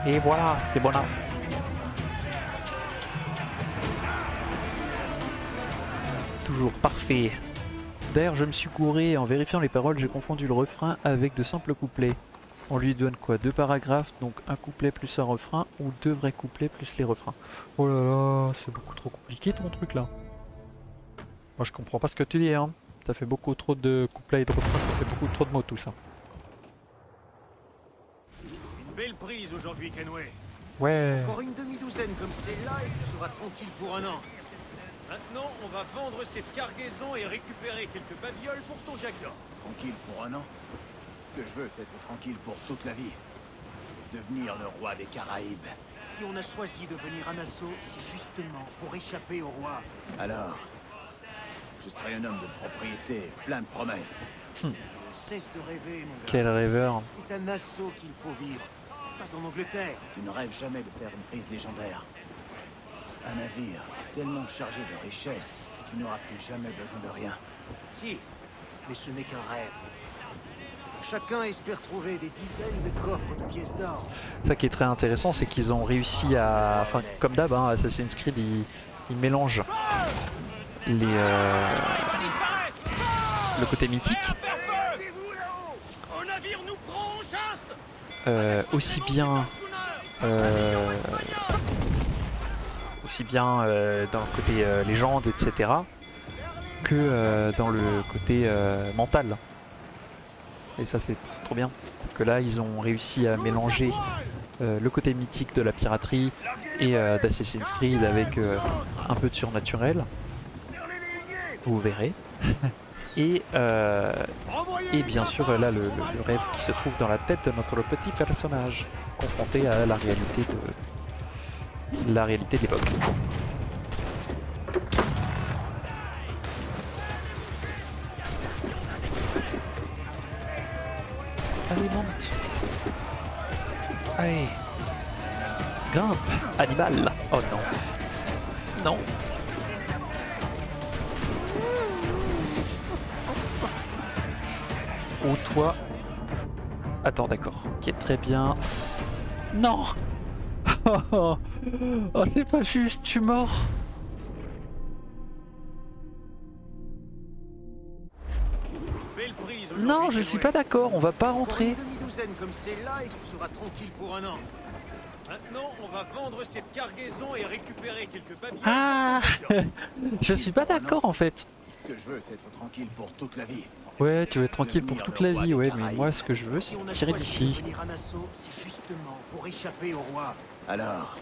Et voilà, c'est bon là. Toujours parfait. D'ailleurs, je me suis gouré en vérifiant les paroles, j'ai confondu le refrain avec de simples couplets. On lui donne quoi? 2 paragraphes, donc un couplet plus un refrain, ou 2 vrais couplets plus les refrains. Oh là là, c'est beaucoup trop compliqué ton truc là. Moi je comprends pas ce que tu dis hein. Ça fait beaucoup trop de couplets et de refrains, ça fait beaucoup trop de mots tout ça.
Une belle prise aujourd'hui, Kenway.
Ouais.
Encore une demi-douzaine comme celle-là et tu seras tranquille pour un an. Maintenant, on va vendre cette cargaison et récupérer quelques babioles pour ton Jackdaw.
Tranquille pour un an. Ce que je veux, c'est être tranquille pour toute la vie. Devenir le roi des Caraïbes.
Si on a choisi de venir à Nassau, c'est justement pour échapper au roi.
Alors, je serai un homme de propriété, plein de promesses.
Je cesse de rêver, mon gars.
Quel rêveur.
C'est à Nassau qu'il faut vivre, pas en Angleterre.
Tu ne rêves jamais de faire une prise légendaire. Un navire tellement chargé de richesses que tu n'auras plus jamais besoin de rien.
Si, mais ce n'est qu'un rêve. Chacun espère trouver des dizaines de coffres de pièces d'or.
Ça qui est très intéressant, c'est qu'ils ont réussi à... Enfin, comme d'hab, hein, Assassin's Creed, ils mélangent le côté mythique, aussi bien dans le côté légende, etc., que dans le côté mental. Et ça c'est trop bien, que là ils ont réussi à mélanger le côté mythique de la piraterie et d'Assassin's Creed avec un peu de surnaturel, vous verrez. Et bien sûr là le rêve qui se trouve dans la tête de notre petit personnage, confronté à la réalité d'époque. Allez, monte. Allez. Grimpe, animal. Oh non. Non. Ou toi. Attends, d'accord. Ok, très bien. Non. Oh, c'est pas juste, je suis mort. Non, je suis pas d'accord, on va pas rentrer.
Encore une demi-douzaine comme celle-là et tu seras tranquille pour un an. Maintenant, on va vendre cette cargaison et récupérer quelques babioles.
Ah. Je suis pas d'accord en fait.
Ce que je veux, c'est être tranquille pour toute la vie.
Ouais, tu veux être tranquille pour toute la vie, ouais, mais moi ce que je veux c'est tirer d'ici.
Venir à Nassau, c'est justement pour échapper au roi.
Alors,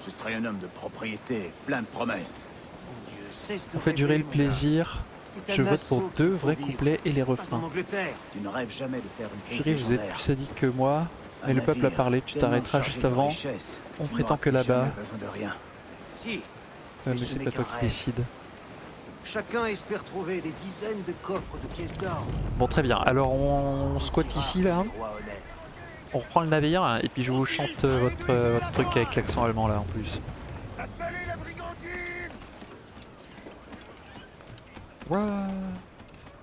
je serai un homme de propriété, plein de promesses.
Mon Dieu, cesse de
On fait durer
rêver,
le
mon
plaisir.
gars. C'est à
Je vote
Nassau
pour
qu'il
2
faut
vrais
vivre,
couplets et les
pas en
refrains.
Angleterre.
Tu ne rêves jamais de faire une prise
Chérie, vous êtes
légendaire.
plus sadique que moi, mais
Un
le peuple a
navire
parlé, tu
tellement
t'arrêteras
chargé
juste
de
avant.
richesses
On
que tu
prétend
n'auras
que
plus
là-bas...
jamais besoin de rien.
Si,
mais
ce
c'est
n'est
pas toi
qu'un
qui
rêve.
décide.
Chacun espère trouver des dizaines de coffres de pièces d'or.
Bon, très bien. Alors on squatte ici là. on reprend le navire hein, et puis je vous chante votre truc avec l'accent allemand là en plus.
Appelez la brigandine!
Ouah.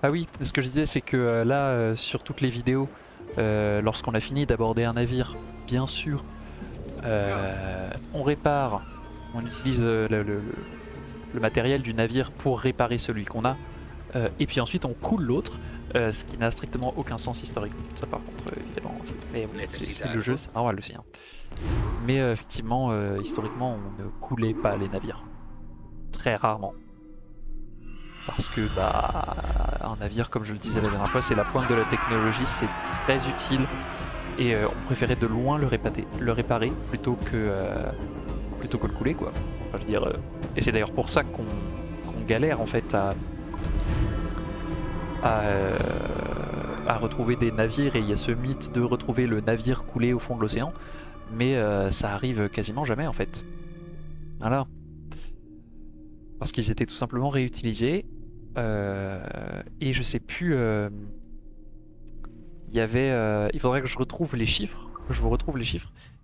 Ah oui, ce que je disais c'est que là sur toutes les vidéos, lorsqu'on a fini d'aborder un navire, bien sûr, on répare, on utilise le matériel du navire pour réparer celui qu'on a, et puis ensuite on coule l'autre, ce qui n'a strictement aucun sens historique. Ça par contre, évidemment, mais bon, c'est le jeu, c'est normal aussi. Hein. Mais effectivement, historiquement, on ne coulait pas les navires. Très rarement. Parce que bah, un navire, comme je le disais la dernière fois, c'est la pointe de la technologie, c'est très utile. Et on préférait de loin le réparer plutôt que le couler quoi. Enfin, je veux dire, et c'est d'ailleurs pour ça qu'on galère en fait à retrouver des navires, et il y a ce mythe de retrouver le navire coulé au fond de l'océan, mais ça arrive quasiment jamais en fait. Voilà. Parce qu'ils étaient tout simplement réutilisés, et je sais plus... il y avait... il faudrait que je retrouve les chiffres,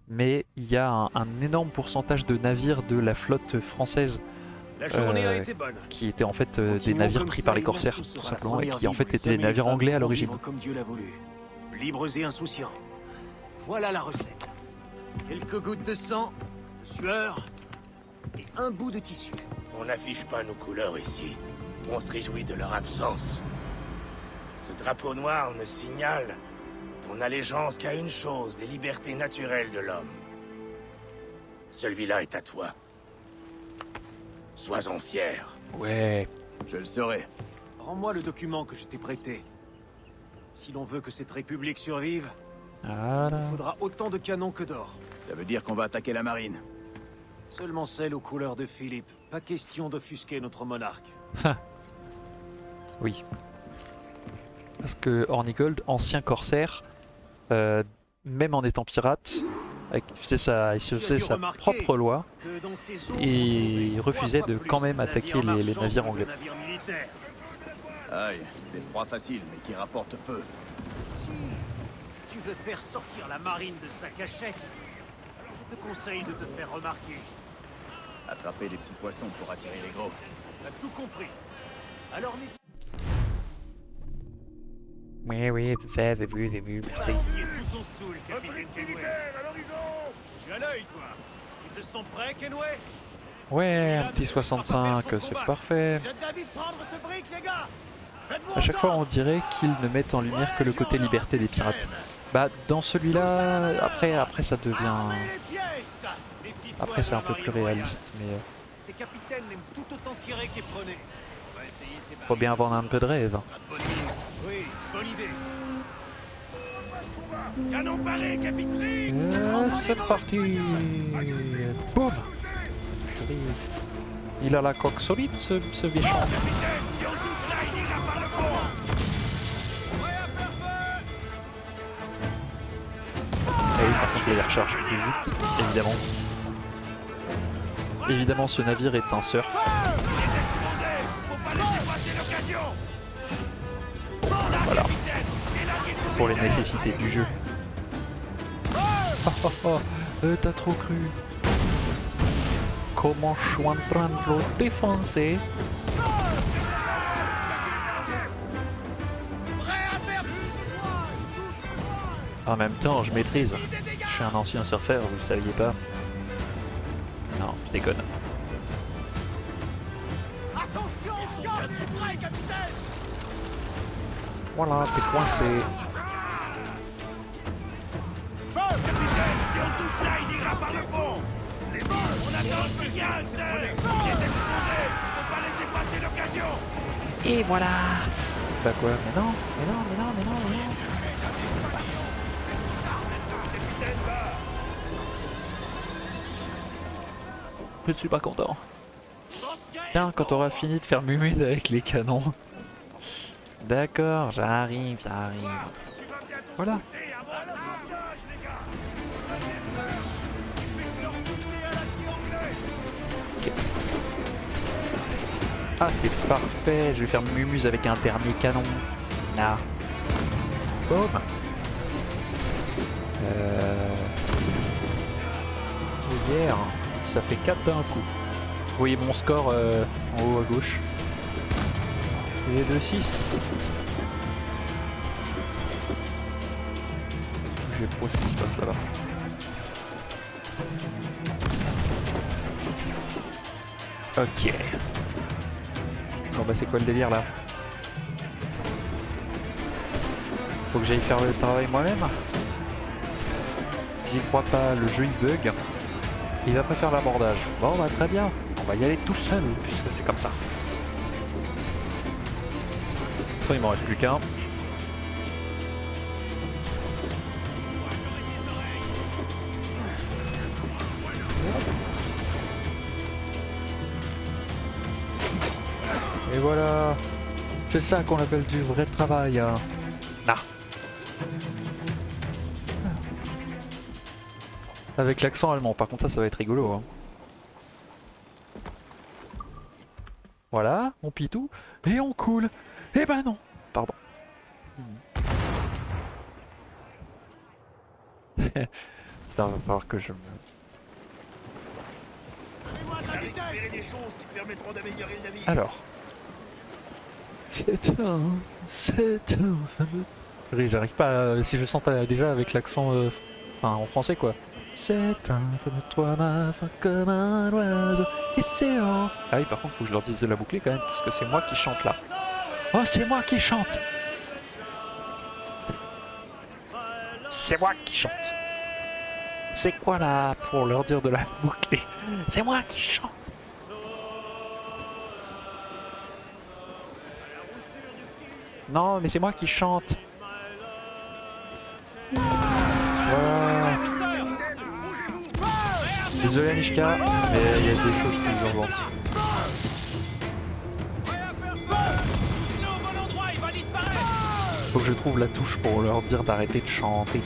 mais il y a un énorme pourcentage de navires de la flotte française
La journée a été bonne.
qui étaient en fait des
Continuons
navires
comme
pris
ça,
par les
et
corsaires
merci
tout
sera la
simplement, et
première
qui en
vie
fait
où les
étaient des
hommes et
navires
les femmes
anglais à
pourront
l'origine.
vivre comme Dieu l'a voulu. Libres et insouciants. Voilà la recette. Quelques gouttes de sang, de sueur et un bout de tissu.
On n'affiche pas nos couleurs ici. On se réjouit de leur absence. Ce drapeau noir ne signale ton allégeance qu'à une chose, les libertés naturelles de l'homme. Celui-là est à toi. Sois-en fier.
Ouais,
Je le saurai.
Rends-moi le document que je t'ai prêté. Si l'on veut que cette république survive,
voilà.
il faudra autant de canons que d'or.
Ça veut dire qu'on va attaquer la marine.
Seulement celle aux couleurs de Philippe. Pas question d'offusquer notre monarque.
Oui. Parce que Hornigold, ancien corsaire, même en étant pirate, il se faisait sa propre loi
Que dans ces eaux,
et il refusait de quand même attaquer les navires anglais.
Aïe, des proies faciles, mais qui rapportent peu.
Si tu veux faire sortir la marine de sa cachette, je te conseille de te faire remarquer.
Attraper les petits poissons pour attirer les gros.
T'as tout compris. Alors n'hésite
Oui, j'ai vu, merci.
pas à crier tout ton saoul, capitaine Kenway.
à l'horizon!
Tu as l'œil, toi. Tu te sens prêt, Kenway?
Ouais, un petit 65, c'est parfait.
Jette David prendre ce brick, les gars. Faites-vous
À chaque fois,
entendre.
on dirait qu'ils ne mettent en lumière que le côté liberté des pirates. Bah, dans celui-là, après ça devient...
Armez les pièces. Méfie-toi
Après, c'est
de
un
la
peu
marine
plus
royale.
réaliste, mais
Ces capitaines aiment tout autant tirer qu'éperonner. On va essayer ces
faut bien avoir un peu de rêve.
Oui, bonne idée. Canon paré, capitaine.
C'est parti. Boum. Il a la coque solide, ce vieux champ.
Capitaine, si on touche là, il ira par le fond.
Et oui, par contre, il les recharge plus vite, évidemment. Évidemment, ce navire est un surf.
Faut pas laisser passer l'occasion.
Voilà. Pour les nécessités du jeu. T'as trop cru. Comment je suis en train de le défoncer? En même temps, je maîtrise. Je suis un ancien surfeur, vous le saviez pas. Non, je déconne.
Attention, garde prêt, capitaine.
Voilà, t'es coincé.
Capitaine, si on touche là, il ira par le fond. Les balles, on attend le signal, c'est. Il est explosé. Faut pas laisser passer l'occasion.
Et voilà. Bah quoi? Mais non. Je suis pas content. Tiens, quand t'auras fini de faire mumuse avec les canons. D'accord, j'arrive. Voilà. Ah, c'est parfait. Je vais faire mumuse avec un dernier canon. Là. Boum. Hier, ça fait 4 d'un coup. Vous voyez mon score en haut à gauche. Et de 6. J'ai pro ce qui se passe là-bas. Ok. Bon bah c'est quoi le délire là? Faut que j'aille faire le travail moi-même. J'y crois pas, le jeu il bug. Il va pas faire l'abordage. Bon bah très bien, on va y aller tout seul puisque c'est comme ça. Enfin, il m'en reste plus qu'un. Et voilà. C'est ça qu'on appelle du vrai travail. Hein. Nah. Avec l'accent allemand, par contre ça va être rigolo. Hein. Voilà, on pitou et on coule. Eh ben non, pardon. Ça va falloir que je me... Alors. C'est un fameux... J'arrive pas à... Si je sens déjà avec l'accent enfin, en français quoi. C'est un fameux toi ma fin comme un oiseau et c'est un... Ah oui par contre faut que je leur dise de la boucler quand même parce que c'est moi qui chante là. Oh c'est moi qui chante. C'est moi qui chante. C'est quoi là pour leur dire de la boucler? C'est moi qui chante. Non, mais c'est moi qui chante. Voilà. Désolé Anishka, mais il y a des choses plus urgentes. Faut que je trouve la touche pour leur dire d'arrêter de chanter.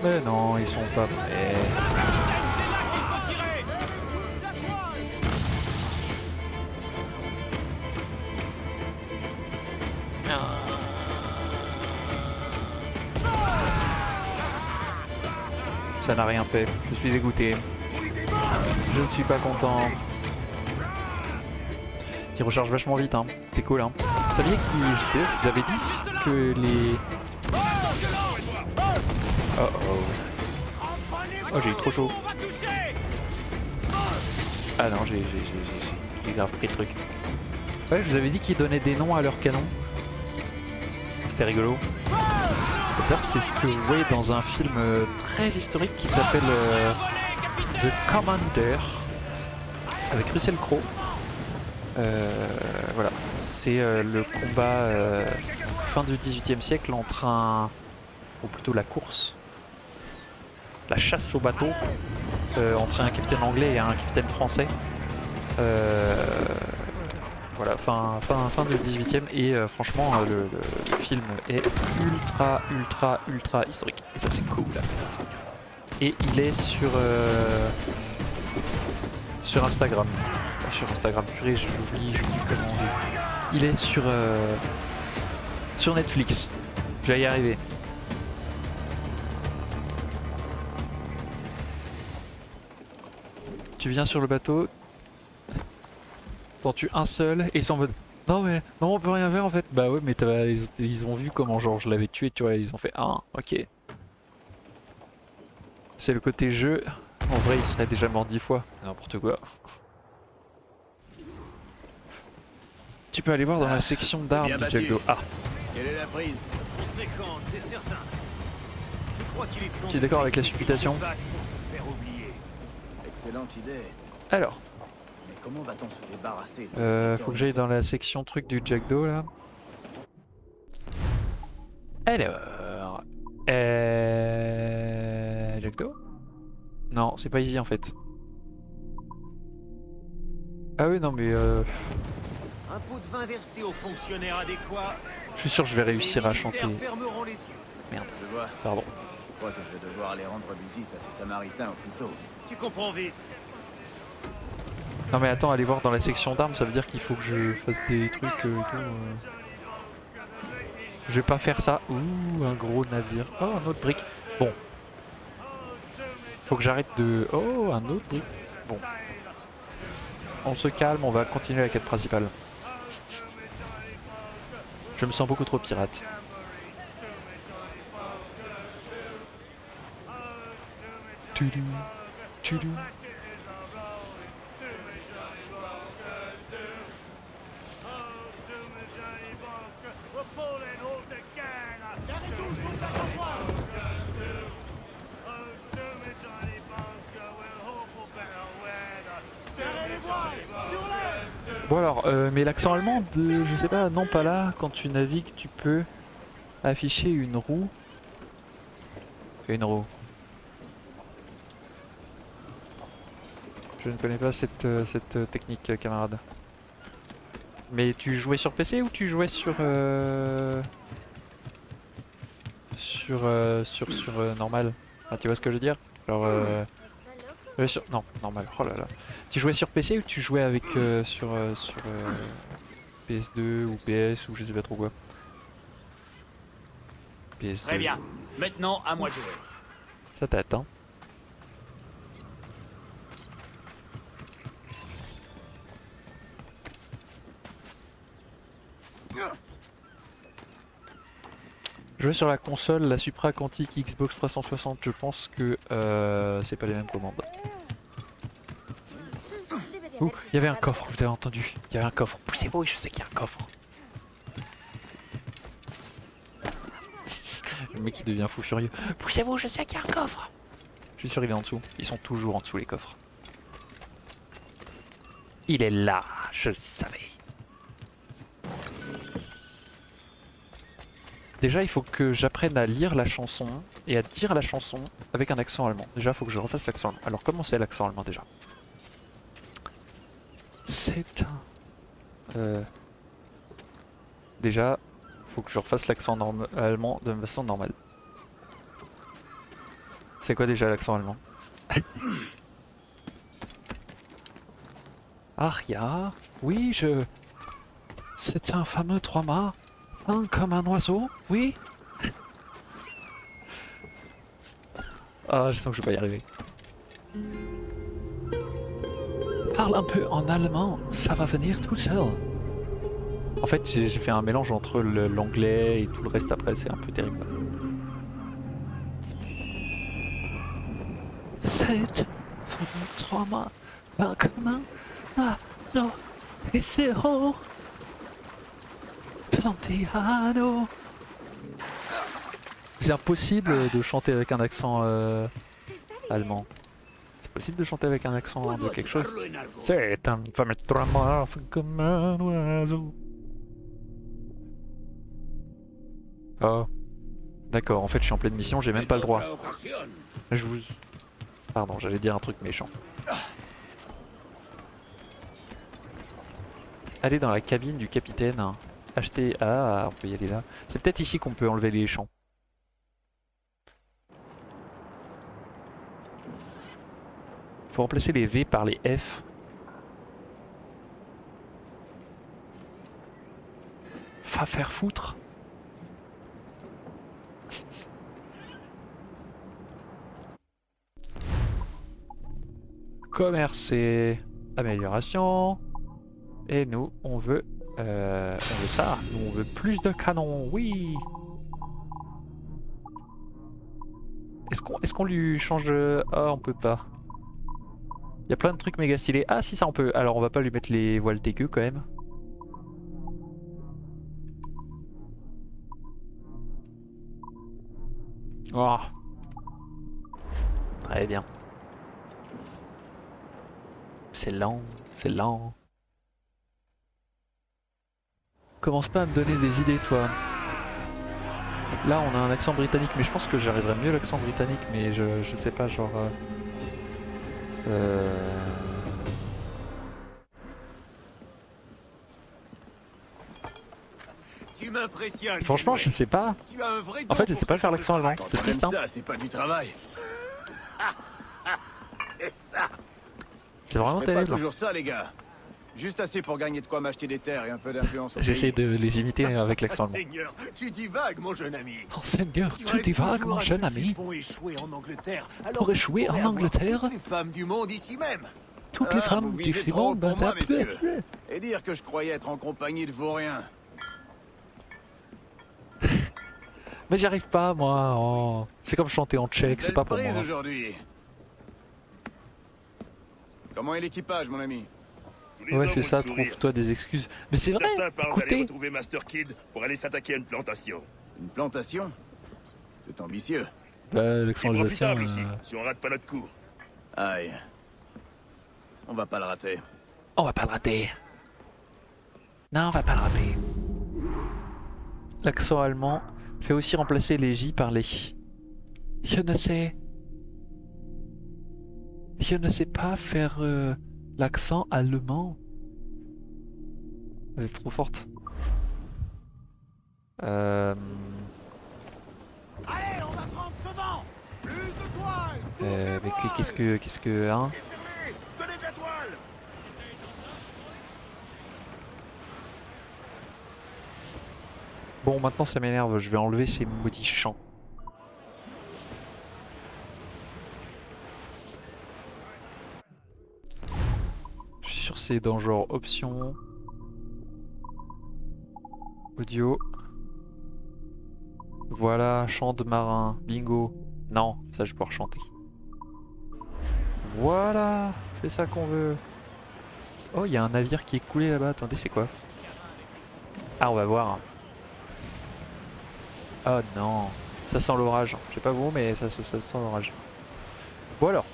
Mais non, ils sont pas prêts. Ça n'a rien fait. Je suis dégoûté. Je ne suis pas content. Ils rechargent vachement vite, hein. C'est cool, hein. Vous saviez qu'ils avaient dit que les... Oh oh. Oh, j'ai eu trop chaud. Ah non, j'ai grave pris le truc. Ouais, je vous avais dit qu'ils donnaient des noms à leurs canons. C'était rigolo. D'ailleurs, c'est ce que vous voyez dans un film très historique qui s'appelle The Commander avec Russell Crowe. Voilà, c'est le combat fin du XVIIIe siècle entre un... ou plutôt la course, la chasse au bateau entre un capitaine anglais et un capitaine français. Voilà, fin du 18e et franchement le film est ultra historique et ça c'est cool. Et il est sur Instagram. Sur Instagram, purée, j'oublie comment on dit. Il est sur Netflix. Je vais y arriver. Tu viens sur le bateau. T'en tues un seul et ils sont en mode non mais non on peut rien faire en fait. Bah ouais mais ils ont vu comment genre je l'avais tué tu vois, ils ont fait ah ok. C'est le côté jeu, en vrai il serait déjà mort 10 fois, n'importe quoi. Tu peux aller voir dans la section d'armes du Jackdaw. Ah.
Quelle est la prise?
Conséquente, c'est certain. Je crois qu'il est temps.
Tu es d'accord avec la supputation?
pour se faire oublier.
Excellente idée.
Alors.
Mais comment va-t-on se débarrasser de
Faut que j'aille dans la section truc du Jackdaw là. Alors. Jackdaw? Non, c'est pas easy en fait. Ah oui non mais
Un pot de vin versé aux fonctionnaires adéquats.
je suis sûr que je vais réussir à chanter.
Fermeront les yeux.
Merde,
Je vois.
pardon.
Je crois que je vais devoir aller rendre visite à ces Samaritains au plus tôt.
Tu comprends vite.
Non mais attends, aller voir dans la section d'armes, ça veut dire qu'il faut que je fasse des trucs et tout. Je vais pas faire ça. Ouh, un gros navire. Oh, un autre brick. Bon. Faut que j'arrête de... Oh, un autre brick. Bon. On se calme, on va continuer la quête principale. Je me sens beaucoup trop pirate. Tudou, tudou. Bon alors, mais l'accent allemand de... Je sais pas, non pas là, quand tu navigues tu peux afficher une roue. Une roue. Je ne connais pas cette technique, camarade. Mais tu jouais sur PC ou tu jouais sur... normal? Ah, tu vois ce que je veux dire? Genre... non, normal, oh là là. Tu jouais sur PC ou tu jouais avec sur PS2 ou PS ou je sais pas trop quoi? PS2.
Très bien. Maintenant, à moi de jouer.
Ça t'attend. Jouer sur la console, la Supra Quantique Xbox 360, je pense que c'est pas les mêmes commandes. Ouh, il y avait un coffre, vous avez entendu? Il y avait un coffre. Poussez-vous, je sais qu'il y a un coffre. Le mec qui devient fou furieux. Poussez-vous, je sais qu'il y a un coffre. Je suis sûr il est en dessous. Ils sont toujours en dessous les coffres. Il est là, je le savais. Déjà, il faut que j'apprenne à lire la chanson et à dire la chanson avec un accent allemand. Déjà, il faut que je refasse l'accent allemand. Alors, comment c'est l'accent allemand déjà? C'est un... Déjà, il faut que je refasse l'accent allemand de façon normale. C'est quoi déjà l'accent allemand? Aria, oui, c'est un fameux trois-mâts. Fin comme un oiseau, oui. Ah, je sens que je vais pas y arriver. Parle un peu en allemand, ça va venir tout seul. En fait, j'ai fait un mélange entre l'anglais et tout le reste après, c'est un peu terrible. C'est fameux trois-mâts. Fin comme un oiseau. Et c'est haut. Santiano. C'est impossible de chanter avec un accent allemand. C'est possible de chanter avec un accent de quelque chose. C'est un fameux trois-mâts comme un oiseau. Oh. D'accord, en fait je suis en pleine mission, j'ai même pas le droit. Je vous... Pardon, j'allais dire un truc méchant. Allez dans la cabine du capitaine. Acheter... Ah, on peut y aller là. C'est peut-être ici qu'on peut enlever les champs. Faut remplacer les V par les F. Va faire foutre. Commercer. Amélioration. Et nous, on veut ça. Nous, on veut plus de canons. Oui. Est-ce qu'on lui change... Ah, on peut pas. Il y a plein de trucs méga stylés. Ah si, ça on peut. Alors on va pas lui mettre les voiles dégueu quand même. Oh. Très bien. C'est lent, c'est lent. Commence pas à me donner des idées toi. Là on a un accent britannique, mais je pense que j'arriverai mieux l'accent britannique, mais je sais pas, genre...
Tu m'impressionnes.
Franchement, je ne sais pas.
Tu as un vrai
En fait, je sais pas faire l'accent allemand. C'est triste, hein.
Ça, c'est pas du travail.
C'est ça.
C'est vraiment
Je fais pas
terrible.
toujours ça, les gars. Juste assez pour gagner de quoi m'acheter des terres et un peu d'influence au
J'essaie
pays.
de les imiter avec l'accent allemand.
Seigneur, tu divagues, mon jeune ami.
Oh Seigneur, tu
aurais
divagues,
toujours
mon
à
jeune
ce
ami.
Pour échouer en Angleterre. Alors
Pour
que tu
échouer
pourrais
en
avoir
Angleterre
toutes les femmes du monde ici même.
Toutes les
Ah,
femmes
vous
du
visez trop
monde
pour moi,
dans un
messieurs. Et dire que je croyais être en compagnie de vauriens.
Mais j'y arrive pas, moi. Oh. C'est comme chanter en tchèque, c'est
Belle
pas pour
prise
moi.
aujourd'hui. Comment est l'équipage, mon ami?
Ouais, c'est ça, trouve-toi des excuses. Mais c'est vrai,
Certains parlent d'aller
écoutez.
retrouver Master Kid pour aller s'attaquer à une plantation.
Une plantation? C'est ambitieux.
Bah, l'accent
C'est
alsacien.
profitable aussi, si on rate pas notre coup.
Aïe. On va pas le rater.
On va pas le rater. Non, on va pas le rater. L'accent allemand fait aussi remplacer les J par les J. Je ne sais. Je ne sais pas faire l'accent allemand. Vous êtes trop forte.
Allez, on va prendre ce vent. Plus de toile.
Mais qu'est-ce que, hein?
Donnez de la toile.
Bon, maintenant ça m'énerve, je vais enlever ces maudits chants. Je suis sûr que c'est dans genre options, audio. Voilà, chant de marin, bingo. Non, ça je vais pouvoir chanter. Voilà, c'est ça qu'on veut. Oh, il y a un navire qui est coulé là-bas, attendez, c'est quoi? Ah, on va voir. Oh non, ça sent l'orage. Je sais pas vous, mais ça sent l'orage. Bon alors.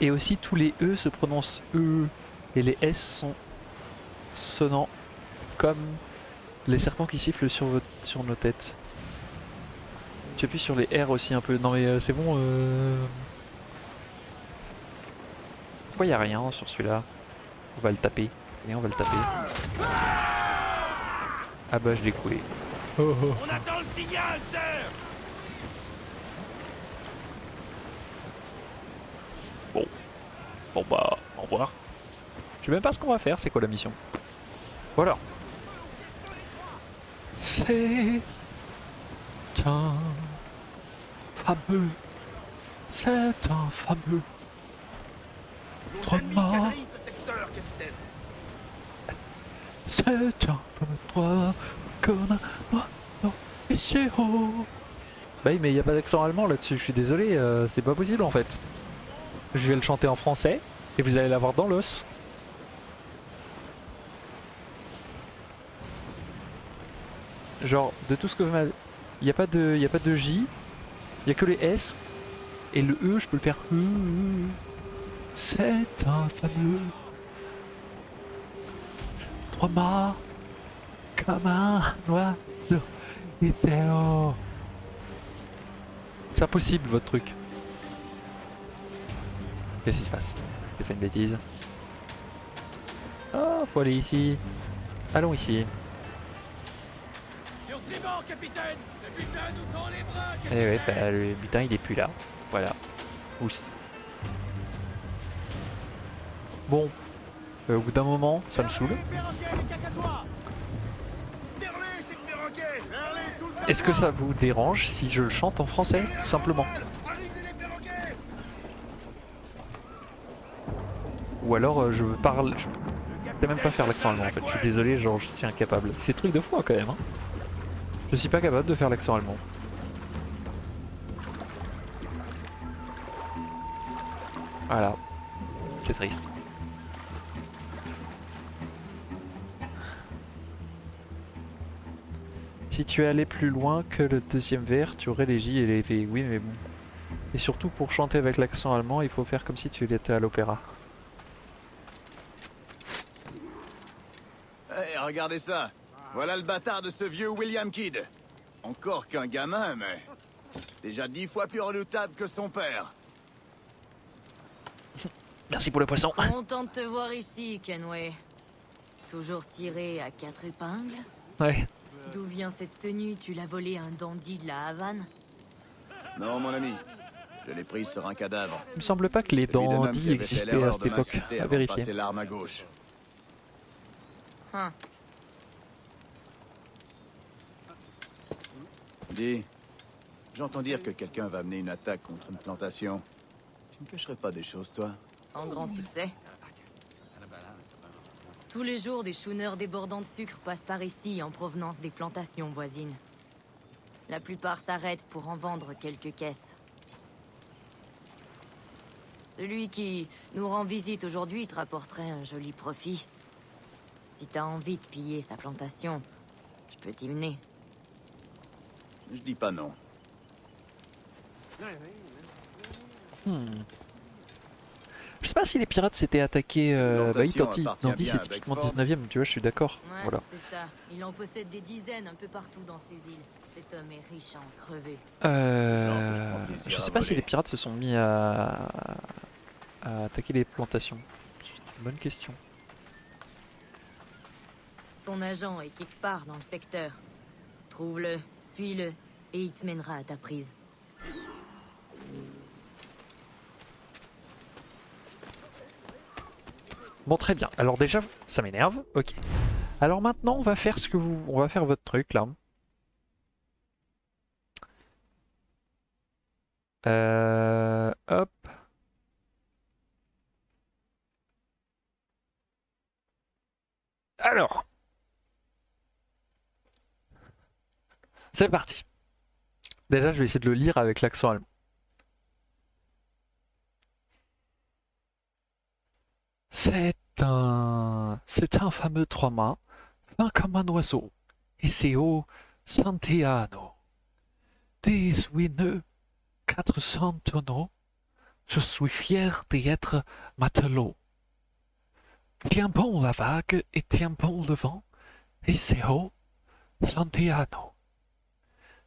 Et aussi tous les E se prononcent E. Et les S sont sonnants. Comme les serpents qui sifflent sur nos têtes. Tu appuies sur les R aussi un peu. Non mais c'est bon. Pourquoi y a rien sur celui-là? On va le taper. Et on va le taper. Ah bah je l'ai coulé. Oh, oh.
On attend le signal, sir.
Bon bah, au revoir. Je sais même pas ce qu'on va faire, c'est quoi la mission. Voilà. C'est un fameux. C'est un fameux.
Nos ennemis
Trois.
quadrillent ce secteur, capitaine.
C'est un fameux 3 comme un ici haut. Bah oui, mais il n'y a pas d'accent allemand là-dessus, je suis désolé, c'est pas possible en fait. Je vais le chanter en français et vous allez l'avoir dans l'os. Genre, de tout ce que vous m'avez. Il n'y a pas de J, il n'y a que les S. Et le E, je peux le faire E. C'est un fameux. 3 mâts comme un oiseau et zéro. C'est impossible votre truc. Qu'est-ce qui se passe? J'ai fait une bêtise. Oh, faut aller ici. Allons ici.
Sur tribord, capitaine. Ce butin nous tend les bras.
Eh ouais, bah, le butin il est plus là. Voilà. Oups. Bon. Au bout d'un moment, ça me saoule. Est-ce que ça vous dérange si je le chante en français, tout simplement? Ou alors je parle... Je peux même pas faire l'accent allemand en fait, je suis désolé, genre je suis incapable. C'est truc de foi quand même, hein. Je suis pas capable de faire l'accent allemand. Voilà. C'est triste. Si tu allais plus loin que le deuxième vers, tu aurais les J et les V. Oui, mais bon. Et surtout, pour chanter avec l'accent allemand, il faut faire comme si tu étais à l'opéra.
Hey, regardez ça. Voilà le bâtard de ce vieux William Kidd. Encore qu'un gamin, mais... déjà 10 fois plus redoutable que son père.
Merci pour le poisson.
Content de te voir ici, Kenway. Toujours tiré à 4 épingles?
Ouais.
D'où vient cette tenue? Tu l'as volée à un dandy de la Havane?
Non, mon ami. Je l'ai prise sur un cadavre.
Il me semble pas que les
Celui d'un homme
dandys
qui avait fait
existaient à
l'erreur
cette
de
époque.
m'insulter
À
avant de
vérifier.
passer l'arme à gauche.
Hein.
Dis, j'entends dire que quelqu'un va mener une attaque contre une plantation. Tu me cacherais pas des choses, toi?
Sans grand succès. Tous les jours, des schooners débordants de sucre passent par ici en provenance des plantations voisines. La plupart s'arrêtent pour en vendre quelques caisses. Celui qui nous rend visite aujourd'hui te rapporterait un joli profit. Si t'as envie de piller sa plantation, je peux t'y mener.
Je dis pas non.
Je sais pas si les pirates s'étaient attaqués. Bah oui,
Plantation appartient
Dandy
bien
c'est
à
typiquement
Beckford.
19ème, tu vois, je suis d'accord.
Ouais,
Voilà.
c'est ça. Il en possède des dizaines un peu partout dans ces îles. Cet homme est riche à en crever.
Genre, je prends plaisir
Je
à
sais pas si
voler.
les pirates se sont mis à attaquer les plantations. C'est une bonne question.
Son agent est quelque part dans le secteur. Trouve-le, suis-le, et il te mènera à ta prise.
Bon, très bien. Alors déjà, ça m'énerve. Ok. Alors maintenant, on va faire on va faire votre truc là. Hop. Alors. C'est parti. Déjà, je vais essayer de le lire avec l'accent allemand. C'est un fameux trois-mâts, fin comme un oiseau, et c'est au Santiano. 18 nœuds, 400 tonneaux, je suis fier d'y être matelot. Tiens bon la vague et tiens bon le vent, et c'est au Santiano.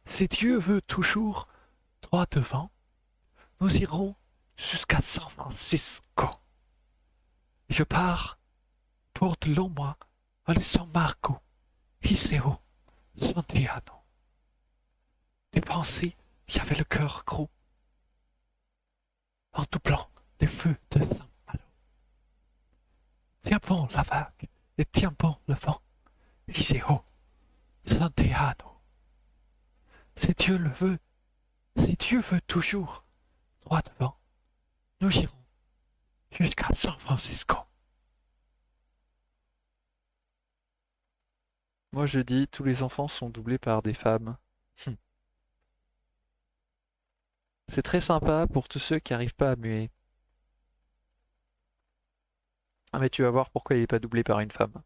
Si Dieu veut toujours droit devant, nous irons jusqu'à San Francisco. Je pars pour de longs mois à San Marco, Iseo, Santiano. Dépensé, j'avais le cœur gros, en doublant les feux de Saint-Malo. Tiens bon la vague et tiens bon le vent, Iseo, Santiano. Si Dieu le veut, si Dieu veut toujours droit devant, nous irons jusqu'à San Francisco. Moi je dis, tous les enfants sont doublés par des femmes. C'est très sympa pour tous ceux qui n'arrivent pas à muer. Ah mais tu vas voir pourquoi il n'est pas doublé par une femme.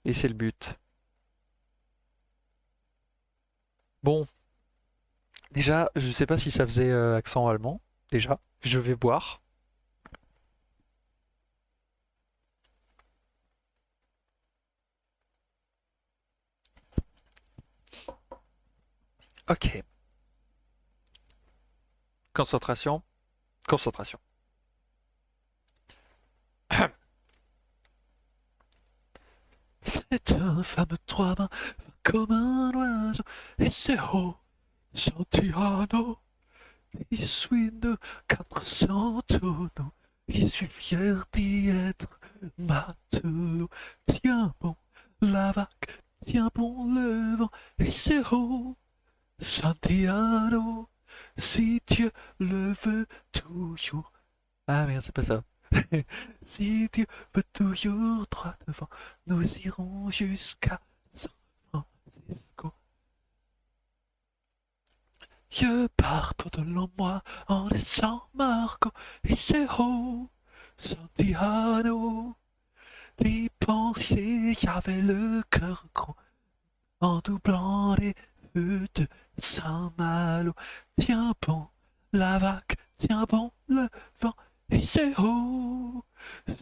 Et c'est le but. Bon. Déjà, je sais pas si ça faisait accent allemand. Déjà, je vais boire. Ok. Concentration. Concentration. C'est un fameux trois-mâts comme un oiseau et c'est au Santiano. 18 de 400 tonneaux. Je suis fier d'y être matelot. Tiens bon la vague, tiens bon le vent et c'est au Santiano. Si Dieu le veut toujours. Ah merde, c'est pas ça. Si Dieu veut toujours droit devant, nous irons jusqu'à San Francisco. Je pars pour de longs mois en San Marco et c'est au Santiano. D'y penser, j'avais le cœur gros en doublant les feux de Saint-Malo. Tiens bon la vague, tiens bon le vent, et c'est au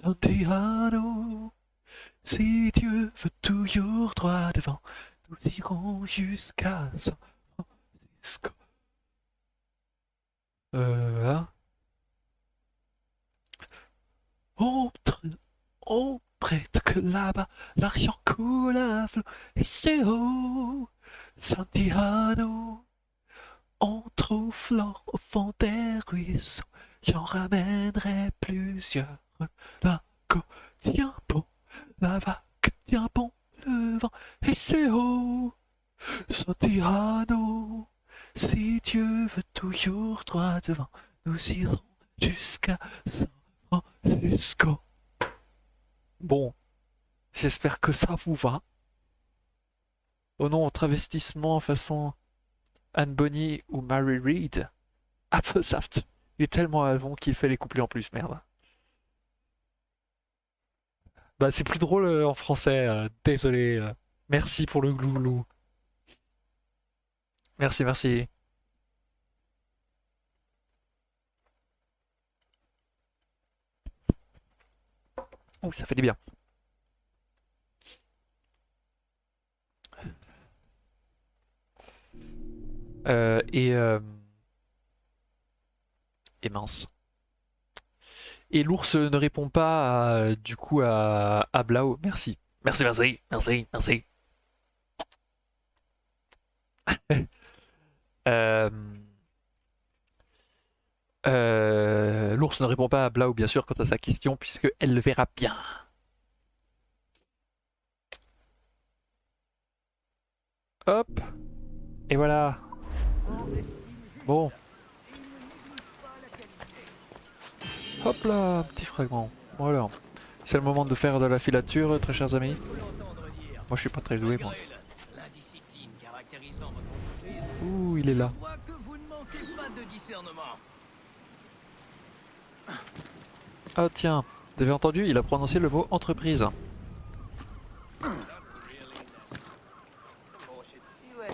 Santiano. Si Dieu veut toujours droit devant, nous irons jusqu'à San Francisco. Hein? On prête que là-bas, l'argent coule à flot, et c'est au Santiano. On trouve l'or au fond des ruisseaux. J'en ramènerai plusieurs. La côte tient bon, la vague tient bon, le vent et c'est haut. Sans tyranno, si Dieu veut toujours droit devant, nous irons jusqu'à San Francisco. Bon, j'espère que ça vous va. Oh non, travestissement façon Anne Bonny ou Mary Read. Applesaft. Il est tellement avant qu'il fait les couplets en plus, merde. Bah c'est plus drôle en français, désolé. Merci pour le glouglou. Merci, merci. Oh, ça fait du bien. Euh, et, euh, et mince. Et l'ours ne répond pas du coup à Blau. Merci. Merci, merci, merci, merci. Euh, L'ours ne répond pas à Blau, bien sûr, quant à sa question, puisque elle le verra bien. Hop. Et voilà. Bon. Hop là, petit fragment. Voilà. C'est le moment de faire de la filature, très chers amis. Moi, je suis pas très doué, moi. Ouh, il est là. Ah tiens, vous avez entendu, il a prononcé le mot entreprise.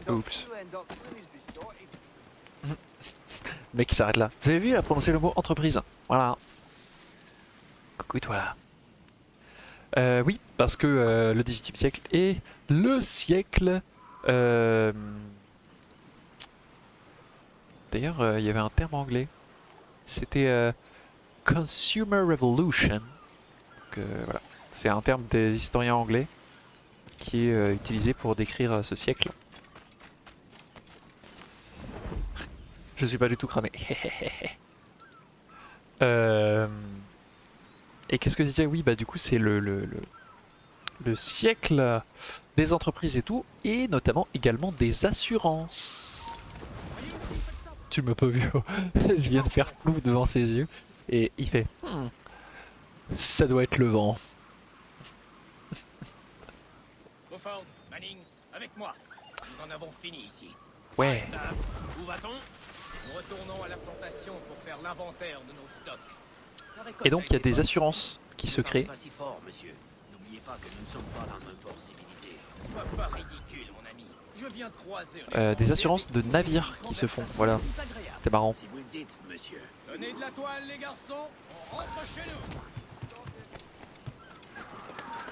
Oups. Le mec il s'arrête là. Vous avez vu, il a prononcé le mot entreprise. Voilà. Coucou toi. Oui, parce que le XVIIIe siècle est le siècle... D'ailleurs, il y avait un terme anglais. C'était Consumer Revolution. Donc, voilà. C'est un terme des historiens anglais qui est utilisé pour décrire ce siècle. Je suis pas du tout cramé. Et qu'est-ce que je disais? Oui, bah du coup c'est le siècle des entreprises et tout, et notamment également des assurances. Tu m'as pas vu, je viens de faire flou devant ses yeux, et il fait ça doit être le vent.
Beaufort, Manning, avec moi. Nous en avons fini ici.
Ouais.
Ça, où va-t-on? Nous retournons à la plantation pour faire l'inventaire de nos stocks.
Et donc il y a des assurances qui se créent.
Pas si fort, monsieur. N'oubliez pas que nous ne sommes pas dans un port civilisé. Sois pas ridicule, mon ami. Je viens de croiser
Des assurances de navires qui se font, voilà. C'est marrant.
Si vous le dites, monsieur. Donnez de la toile, les garçons. On rentre chez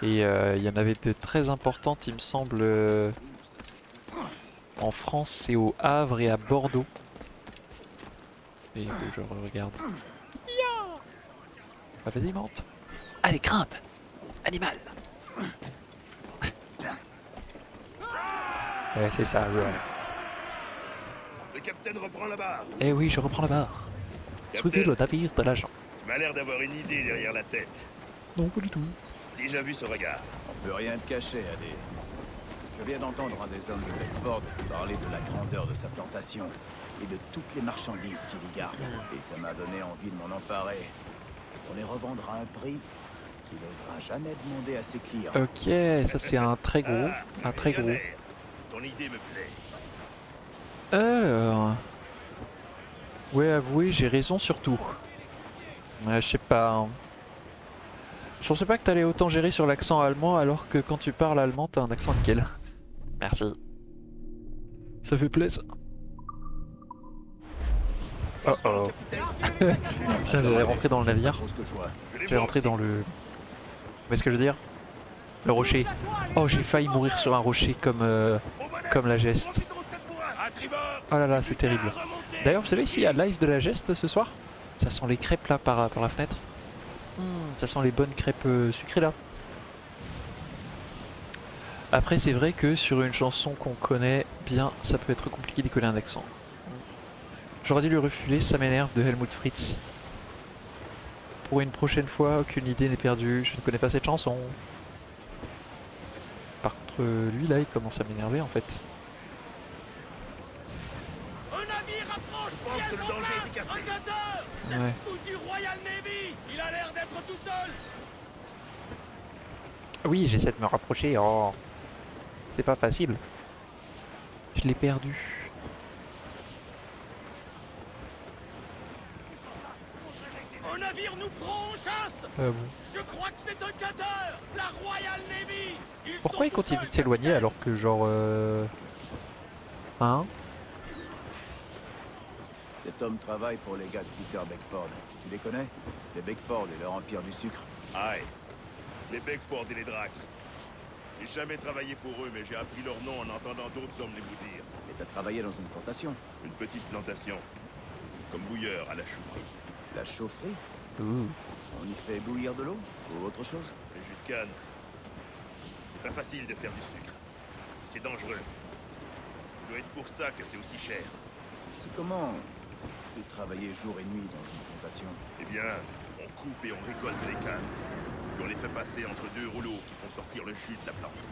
nous.
Et il y en avait de très importantes, il me semble, en France, c'est au Havre et à Bordeaux. Et je regarde. Ah, vas-y, monte. Allez, grimpe. Animal. Ouais, c'est ça, ouais.
Le capitaine reprend la barre.
Eh oui, je reprends la barre. Suivez le navire de l'agent.
Tu m'as l'air d'avoir une idée derrière la tête.
Non, pas du tout.
Déjà vu ce regard.
On peut rien te cacher, Adé. Je viens d'entendre un des hommes de Bedford parler de la grandeur de sa plantation et de toutes les marchandises qu'il y garde. Et ça m'a donné envie de m'en emparer. On les revendra à un prix qu'il n'osera jamais demander à ses clients.
Ok, ça c'est un très gros. Un très gros.
Visionnaire. Ton idée me plaît.
Ouais, avouez, j'ai raison sur tout. Ouais, je sais pas. Hein. Je pensais pas que t'allais autant gérer sur l'accent allemand alors que quand tu parles allemand t'as un accent nickel. Merci. Ça fait plaisir. Oh oh. J'allais rentrer dans le navire.
Pour ce que je vois.
J'allais rentrer dans le... Vous voyez ce que je veux dire? Le rocher. Oh, j'ai failli mourir sur un rocher comme la geste. Oh là là, c'est terrible. D'ailleurs, vous savez s'il y a live de la geste ce soir? Ça sent les crêpes là par la fenêtre. Ça sent les bonnes crêpes sucrées là. Après, c'est vrai que sur une chanson qu'on connaît bien, ça peut être compliqué d'y coller un accent. J'aurais dû lui refiler, ça m'énerve, de Helmut Fritz. Pour une prochaine fois, aucune idée n'est perdue, je ne connais pas cette chanson. Par contre, lui là, il commence à m'énerver en fait.
Un navire approche.
Je pense que le danger est écarté.
Un cutter. C'est
Ouais.
le coup du Royal Navy. Il a l'air d'être tout seul.
Oui, j'essaie de me rapprocher, oh. C'est pas facile. Je l'ai perdu.
Un navire nous prend en chasse.
Bon.
Je crois que c'est un cutter. La Royal Navy. Ils
Pourquoi
sont
il
tout
continue
seuls,
de s'éloigner
capitaine.
alors que genre... Hein?
Cet homme travaille pour les gars de Peter Beckford. Tu les connais? Les Beckford et leur empire du sucre.
Aïe. Les Beckford et les Drax. J'ai jamais travaillé pour eux, mais j'ai appris leur nom en entendant d'autres hommes les vous dire.
Et t'as travaillé dans une plantation.
Une petite plantation. Comme bouilleur à la chaufferie.
La chaufferie?
Ouh.
On y fait bouillir de l'eau? Ou autre chose?
Le jus de canne. C'est pas facile de faire du sucre. C'est dangereux. Ça doit être pour ça que c'est aussi cher.
C'est comment de travailler jour et nuit dans une plantation?
Eh bien, on coupe et on récolte les cannes. Puis on les fait passer entre deux rouleaux qui font sortir le jus de la plante.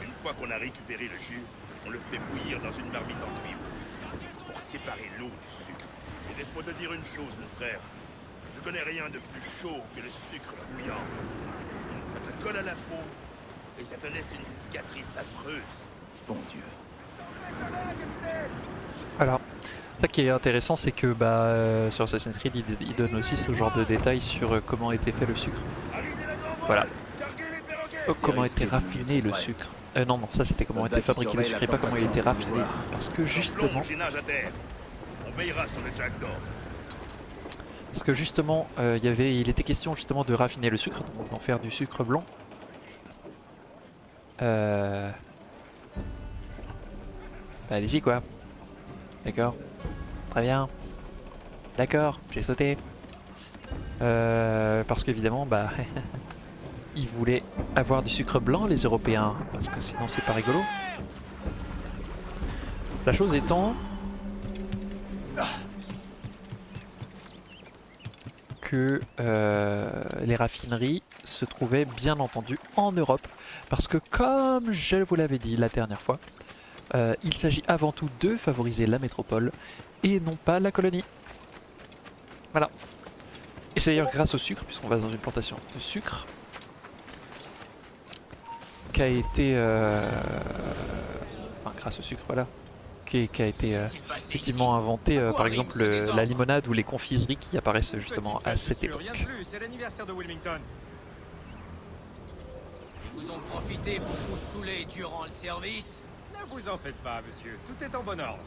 Une fois qu'on a récupéré le jus, on le fait bouillir dans une marmite en cuivre pour séparer l'eau du sucre. Et laisse-moi te dire une chose, mon frère. Je connais rien de plus chaud que le sucre bouillant. Ça te colle à la peau et ça te laisse une cicatrice affreuse.
Bon Dieu.
Alors, ça qui est intéressant, c'est que sur Assassin's Creed, il donne aussi ce genre de détails sur comment était fait le sucre.
Arisez la grand voile.
Voilà.
Carguez les perroquets.
Comment
risqué
était
de
raffiné
mouiller
le
trop
sucre. Non, ça c'était comment
Soldat
était
qui
fabriqué le
surveille
sucre
la
et pas comment il était
plantation,
raffiné.
voilà.
Parce que justement,
Plonge et nage à terre. On veillera sur le Jack d'or.
il était question justement de raffiner le sucre, donc d'en faire du sucre blanc. Allez-y quoi. D'accord. Très bien. D'accord, j'ai sauté. Parce qu'évidemment, ils voulaient avoir du sucre blanc les Européens, parce que sinon c'est pas rigolo. La chose étant que les raffineries se trouvaient bien entendu en Europe, parce que comme je vous l'avais dit la dernière fois, il s'agit avant tout de favoriser la métropole et non pas la colonie. Voilà. Et c'est d'ailleurs grâce au sucre, puisqu'on va dans une plantation de sucre, qu'a été... Enfin, grâce au sucre, voilà. Qui a été effectivement inventé, par exemple, la limonade ou les confiseries qui apparaissent justement à cette époque.
C'est l'anniversaire de Wilmington.
Ils vous ont profité pour vous saouler durant le service.
Ne vous en faites pas, monsieur. Tout est en bon ordre.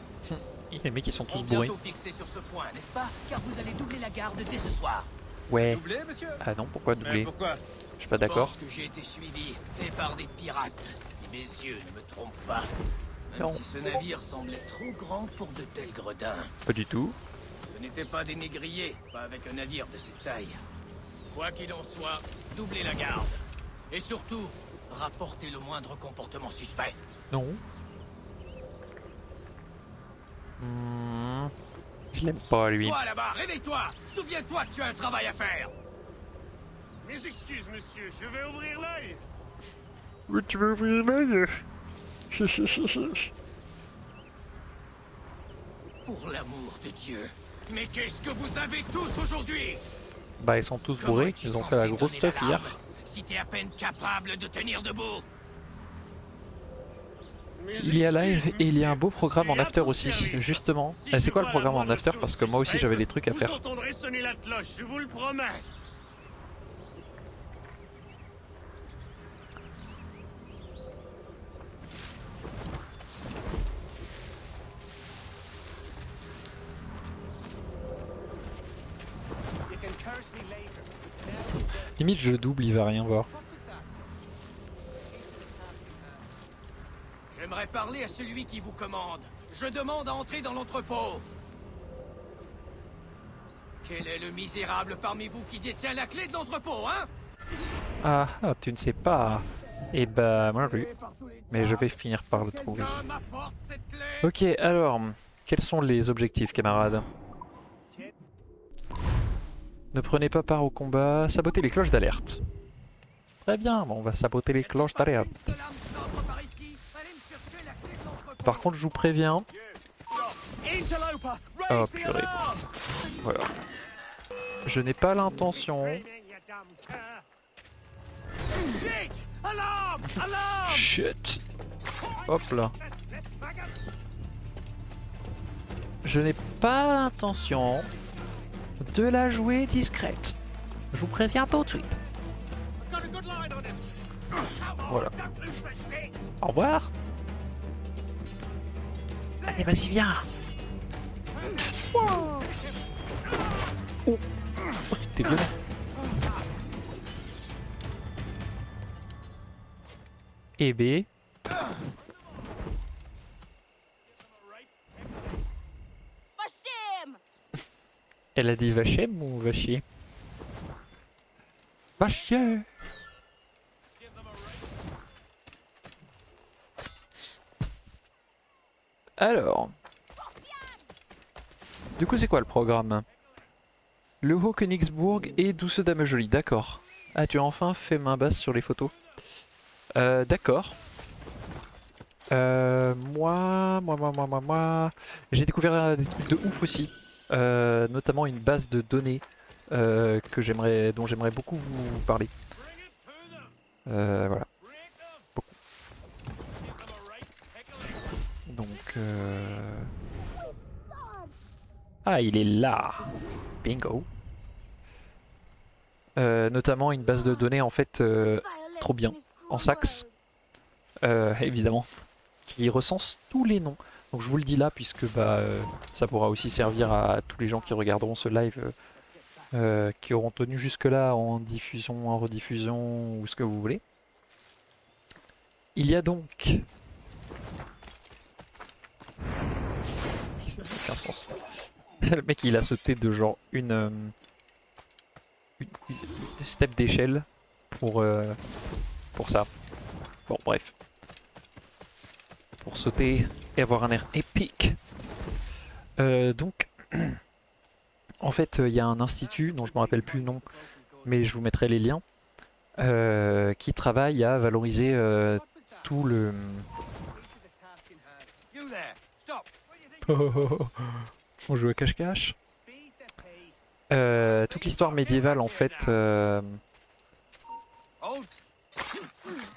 Les mecs ils sont
Ils
tous
seront
bourrés.
bientôt fixés sur ce point, n'est-ce pas? Car vous allez doubler la garde dès ce soir.
Ouais.
Doublé, monsieur?
Ah non, pourquoi
Mais
doubler?
pourquoi?
Je suis pas
Je
d'accord.
pense que j'ai été suivi et par des pirates, si mes yeux ne me trompent pas. Même
Non.
si ce navire semblait trop grand pour de tels gredins.
Pas du tout.
Ce n'était pas des négriers, pas avec un navire de cette taille. Quoi qu'il en soit, doublez la garde. Et surtout, rapportez le moindre comportement suspect.
Non. Je l'aime pas lui.
Toi là-bas, réveille-toi! Souviens-toi que tu as un travail à faire!
Mes excuses, monsieur. Je vais ouvrir l'œil.
Oui, tu veux ouvrir l'œil?
Pour l'amour de Dieu. Mais qu'est-ce que vous avez tous aujourd'hui?
Bah ils sont tous
Comment
bourrés,
es-tu
ils ont
censé
fait la grosse
donner
stuff hier.
l'alarme si t'es à peine capable de tenir debout?
Il y a live et il y a un beau programme en after aussi, justement. C'est quoi le programme en after? Parce que moi aussi j'avais des trucs à
Vous
faire.
entendrez sonner la cloche, je vous le promets.
Limite je double, il va rien voir.
J'aimerais parler à celui qui vous commande. Je demande à entrer dans l'entrepôt. Quel est le misérable parmi vous qui détient la clé de l'entrepôt, hein?
Ah, tu ne sais pas. Et bah moi non plus. Mais je vais finir par le trouver.
Quelqu'un m'apporte cette clé?
Ok, alors, Quels sont les objectifs, camarades? Ne prenez pas part au combat, sabotez les cloches d'alerte. Très bien, bon, on va saboter les cloches d'alerte. Par contre, je vous préviens. Oh purée. Voilà. Je n'ai pas l'intention. Shit. Hop là. Je n'ai pas l'intention de la jouer discrète. Je vous préviens tout de suite. Voilà. Au revoir. Allez, vas-y, viens. Oh, oh c'était violent. Et B. Elle a dit Vachem ou Vachier? Vachier. Alors. Du coup, c'est quoi le programme? Le Haut Königsbourg et Douce Dame Jolie, d'accord. Ah, tu as enfin fait main basse sur les photos. D'accord. Moi, j'ai découvert des trucs de ouf aussi. Notamment une base de données dont j'aimerais beaucoup vous parler. Voilà. Beaucoup. Donc... Ah, il est là. Bingo. Notamment une base de données en fait trop bien, en sax, évidemment, qui recense tous les noms. Donc je vous le dis là puisque ça pourra aussi servir à tous les gens qui regarderont ce live, qui auront tenu jusque là en diffusion, en rediffusion ou ce que vous voulez. Il y a donc... Ça n'a aucun sens. Le mec il a sauté de genre une step d'échelle pour ça. Bon bref. Pour sauter et avoir un air épique. Donc en fait il y a un institut dont je me rappelle plus le nom, mais je vous mettrai les liens, qui travaille à valoriser tout le... On joue à cache-cache. Toute l'histoire médiévale en fait.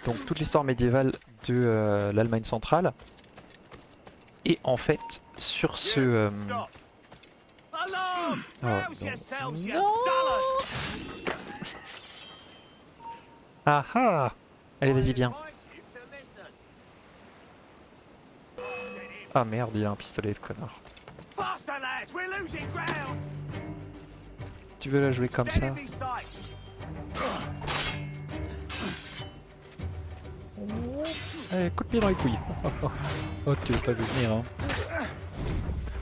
Donc toute l'histoire médiévale de l'Allemagne centrale. Et en fait sur ce... Non. Ah ah. Allez vas-y viens. Ah merde il a un pistolet de connard. Tu veux la jouer comme ça? Allez, coup de pied dans les couilles. Oh, tu veux pas venir, hein.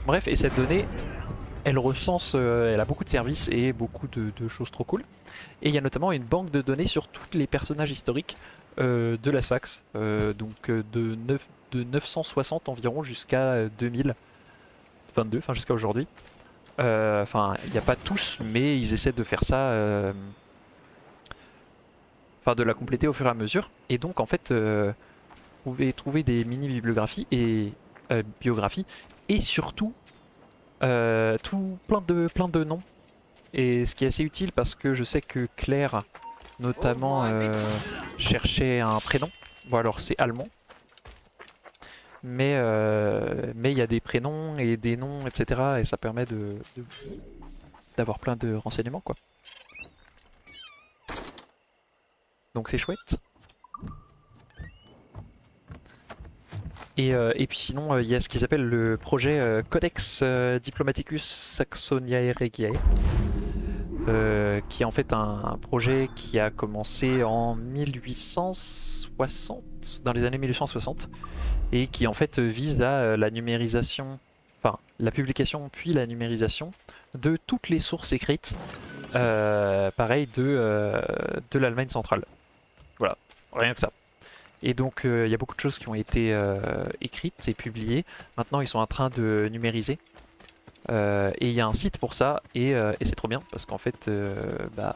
Bref, et cette donnée, elle recense, elle a beaucoup de services et beaucoup de choses trop cool. Et il y a notamment une banque de données sur tous les personnages historiques de la Saxe, donc de 960 environ jusqu'à 2022, enfin jusqu'à aujourd'hui. Enfin, il n'y a pas tous, mais ils essaient de faire ça, enfin de la compléter au fur et à mesure. Et donc en fait, vous pouvez trouver des mini-bibliographies et biographies, et surtout plein de noms. Et ce qui est assez utile parce que je sais que Claire, notamment, cherchait un prénom. Bon alors c'est allemand. Mais il y a des prénoms et des noms, etc. Et ça permet d'avoir plein de renseignements, quoi. Donc c'est chouette. Et puis sinon, il y a ce qu'ils s'appelle le projet Codex Diplomaticus Saxoniae Regiae, qui est en fait un projet qui a commencé en 1860, dans les années 1860, et qui en fait vise à la numérisation, enfin la publication puis la numérisation de toutes les sources écrites, pareil, de l'Allemagne centrale. Voilà, rien que ça. Et donc il y a beaucoup de choses qui ont été écrites et publiées. Maintenant ils sont en train de numériser. Et il y a un site pour ça et c'est trop bien parce qu'en fait bah,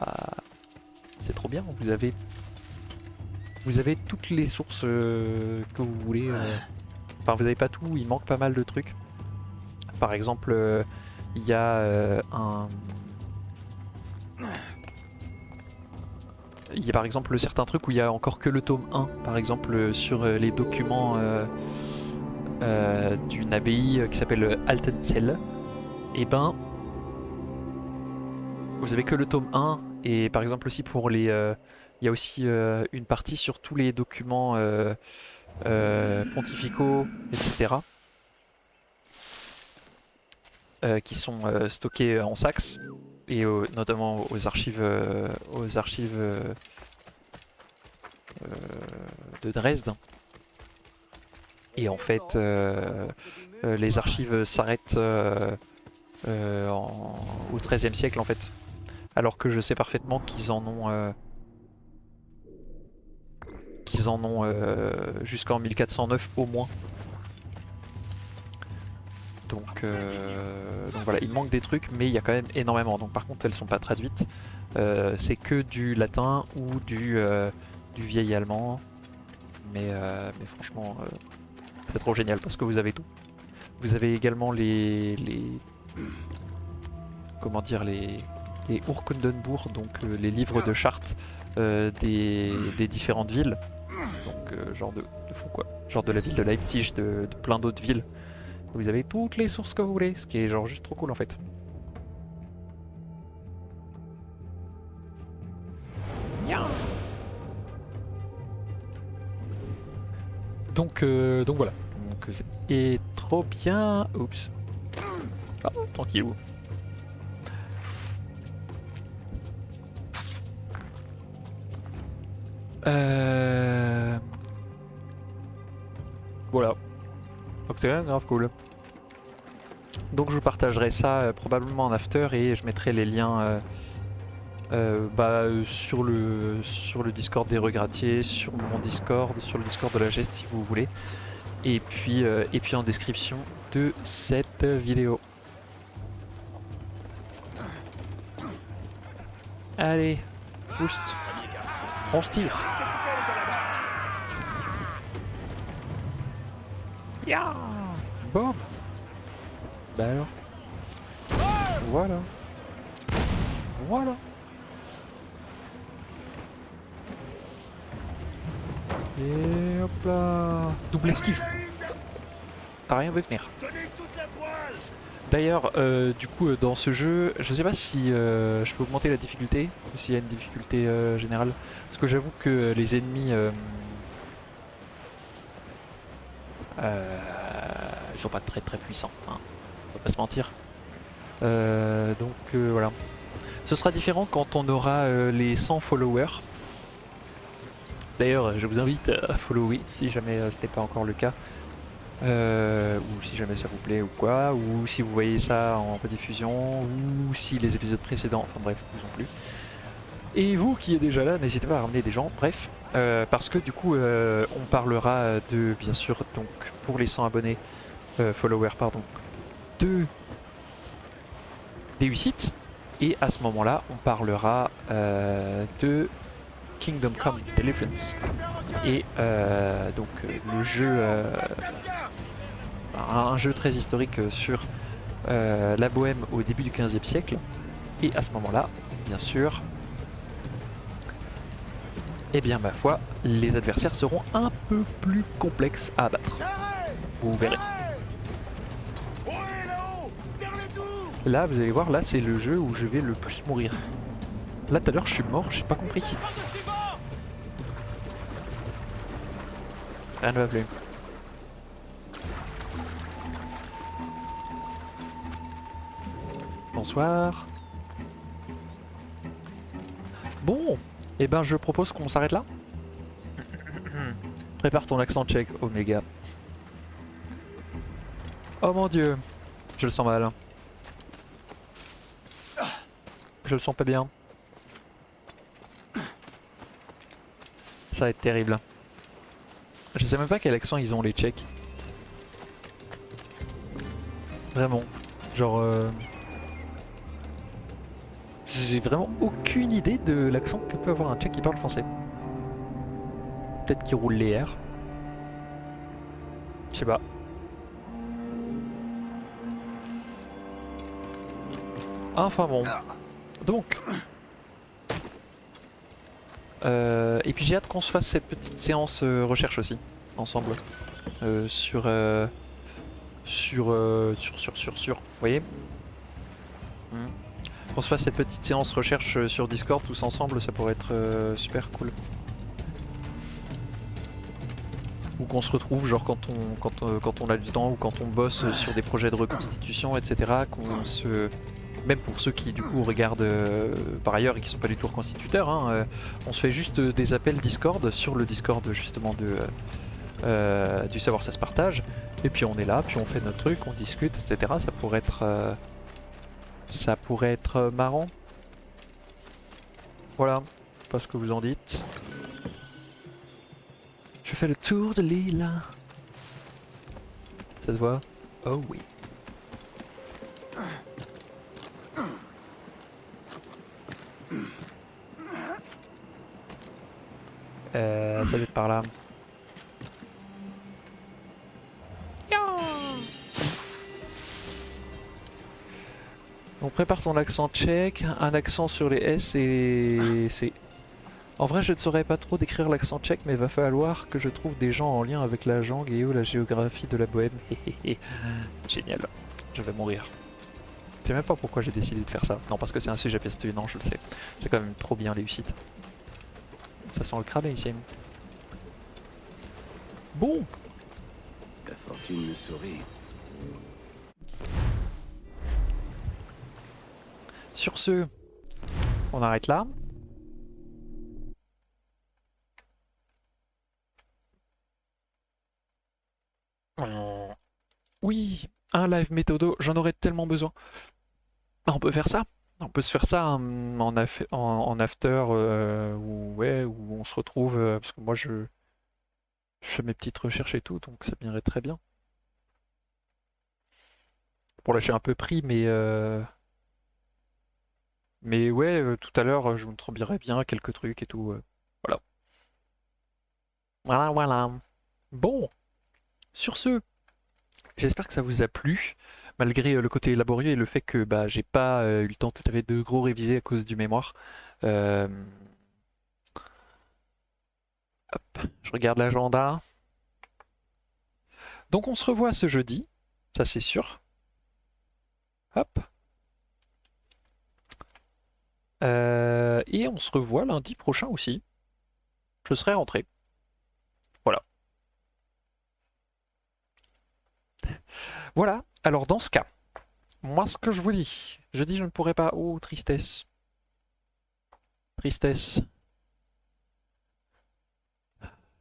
c'est trop bien. Vous avez toutes les sources que vous voulez. Enfin vous avez pas tout, il manque pas mal de trucs. Par exemple il y a il y a par exemple certains trucs où il y a encore que le tome 1, par exemple sur les documents d'une abbaye qui s'appelle Altenzell. Et ben, vous avez que le tome 1, et par exemple aussi pour les... il y a aussi une partie sur tous les documents pontificaux, etc. Qui sont stockés en Saxe, et notamment aux archives de Dresde. Et en fait, les archives s'arrêtent au XIIIe siècle en fait. Alors que je sais parfaitement qu'ils en ont jusqu'en 1409 au moins. Donc voilà, il manque des trucs, mais il y a quand même énormément. Donc par contre, elles sont pas traduites. C'est que du latin ou du vieil allemand. Mais franchement, c'est trop génial parce que vous avez tout. Vous avez également les comment dire, les Urkundenbuch, donc les livres de charte des différentes villes. Donc genre de fou quoi. Genre de la ville de Leipzig, de plein d'autres villes. Vous avez toutes les sources que vous voulez, ce qui est genre juste trop cool en fait. Donc voilà. Donc, et trop bien. Oups. Ah, tranquillou. Voilà. Donc c'est grave cool. Donc je vous partagerai ça probablement en after et je mettrai les liens sur le Discord des Regrattiers, sur mon Discord, sur le Discord de la Geste si vous voulez. Et puis en description de cette vidéo. Allez, boost. On se tire. Yeah. Bon. Bah alors. Voilà. Voilà. Et hop là. Double esquive. T'as rien vu venir. D'ailleurs, du coup, dans ce jeu, je sais pas si je peux augmenter la difficulté, ou s'il y a une difficulté générale. Parce que j'avoue que les ennemis, ils sont pas très très puissants, hein. On va pas se mentir. Donc voilà. Ce sera différent quand on aura les 100 followers. D'ailleurs, je vous invite à follower si jamais ce n'est pas encore le cas. Ou si jamais ça vous plaît ou quoi, ou si vous voyez ça en rediffusion, ou si les épisodes précédents, enfin bref, vous ont plu. Et vous qui êtes déjà là, n'hésitez pas à ramener des gens, bref, parce que du coup on parlera de, bien sûr, donc pour les 100 abonnés, followers pardon, de des Hussites, et à ce moment-là on parlera de Kingdom Come Deliverance, et donc le jeu, un jeu très historique sur la Bohème au début du 15e siècle, et à ce moment-là, bien sûr, eh bien ma foi, les adversaires seront un peu plus complexes à abattre. Vous verrez. Là, vous allez voir, là c'est le jeu où je vais le plus mourir. Là tout à l'heure je suis mort, j'ai pas compris. Rien ne va plus. Bonsoir. Bon, et ben je propose qu'on s'arrête là. Prépare ton accent tchèque, Oméga. Oh mon dieu, je le sens mal. Je le sens pas bien. Ça va être terrible. Je sais même pas quel accent ils ont les Tchèques. Vraiment. Genre... J'ai vraiment aucune idée de l'accent que peut avoir un Tchèque qui parle français. Peut-être qu'il roule les R. Je sais pas. Enfin bon. Donc. Et puis j'ai hâte qu'on se fasse cette petite séance recherche aussi. Ensemble. Vous voyez qu'on se fasse cette petite séance recherche sur Discord tous ensemble, ça pourrait être super cool. Ou qu'on se retrouve genre quand on a du temps ou quand on bosse sur des projets de reconstitution, etc. Qu'on se... Même pour ceux qui du coup regardent par ailleurs et qui sont pas du tout reconstituteurs, hein, on se fait juste des appels Discord sur le Discord justement du savoir ça se partage. Et puis on est là, puis on fait notre truc, on discute, etc. Ça pourrait être marrant. Voilà, je sais pas ce que vous en dites. Je fais le tour de l'île. Ça se voit? Oh oui. Ça doit être par là. On prépare son accent tchèque, un accent sur les S et C. En vrai, je ne saurais pas trop décrire l'accent tchèque, mais va falloir que je trouve des gens en lien avec la jungle et ou la géographie de la Bohème. Génial, je vais mourir. Je sais même pas pourquoi j'ai décidé de faire ça. Non, parce que c'est un sujet passionnant, je le sais. C'est quand même trop bien réussi. Ça sent le crabe ici. Bon.
La fortune me sourit.
Sur ce, on arrête là. Oui, un live méthodo, j'en aurais tellement besoin. On peut faire ça. On peut se faire ça en after où, ouais, où on se retrouve. Parce que moi je fais mes petites recherches et tout, donc ça m'irait très bien. Bon là je suis un peu pris, mais ouais, tout à l'heure je vous montrerai bien quelques trucs et tout. Voilà. Voilà, voilà. Bon, sur ce, j'espère que ça vous a plu, malgré le côté laborieux et le fait que bah, j'ai pas eu le temps tout à fait de gros réviser à cause du mémoire. Euh, Hop, je regarde l'agenda. Donc on se revoit ce jeudi, ça c'est sûr. Hop. Et on se revoit lundi prochain aussi. Je serai rentré. Voilà. Voilà, alors dans ce cas, moi ce que je vous dis, je ne pourrai pas. Oh, tristesse. Tristesse.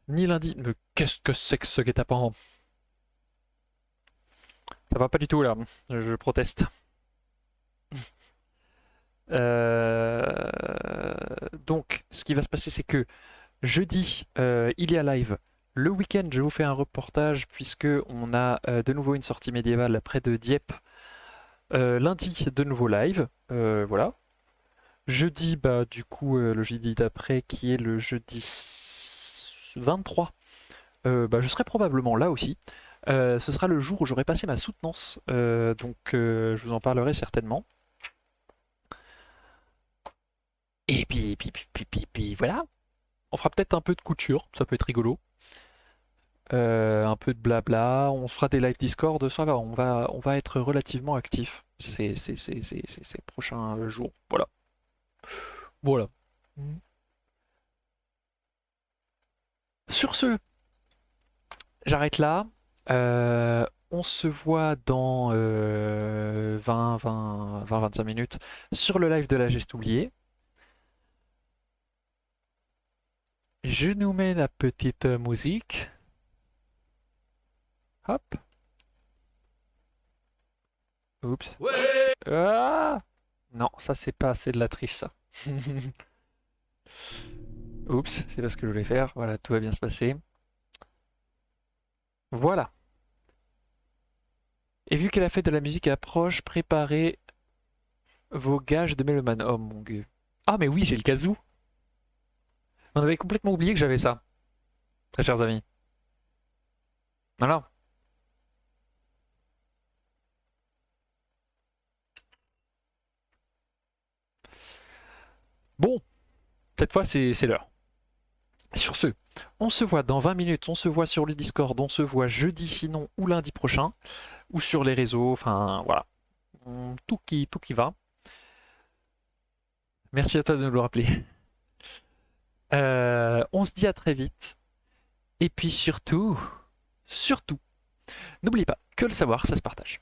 Ni lundi. Mais qu'est-ce que c'est que ce guet-apens? Ça va pas du tout là, je proteste. Donc, ce qui va se passer, c'est que jeudi, il y a live. Le week-end, je vous fais un reportage puisque on a de nouveau une sortie médiévale près de Dieppe. Lundi, de nouveau live. Voilà. Jeudi, bah du coup, le jeudi d'après, qui est le jeudi 23, bah, je serai probablement là aussi. Ce sera le jour où j'aurai passé ma soutenance, donc je vous en parlerai certainement. Et puis voilà. On fera peut-être un peu de couture, ça peut être rigolo. Un peu de blabla, on se fera des live Discord, ça va, on va être relativement actifs ces prochains jours. Voilà. Voilà. Sur ce, j'arrête là. On se voit dans 20-25 minutes sur le live de la Geste oubliée. Je nous mets la petite musique. Hop. Oups.
Ouais.
Ah non, ça c'est pas assez de la triche ça. Oups, c'est pas ce que je voulais faire. Voilà, tout va bien se passer. Voilà. Et vu que la fête de la musique approche, préparez vos gages de mélomane. Oh mon dieu. Ah mais oui, j'ai le kazoo. On avait complètement oublié que j'avais ça. Très chers amis. Voilà. Bon, cette fois c'est l'heure. Sur ce, on se voit dans 20 minutes, on se voit sur le Discord, on se voit jeudi sinon ou lundi prochain, ou sur les réseaux, enfin voilà. Tout qui va. Merci à toi de nous le rappeler. On se dit à très vite. Et puis surtout, n'oubliez pas que le savoir, ça se partage.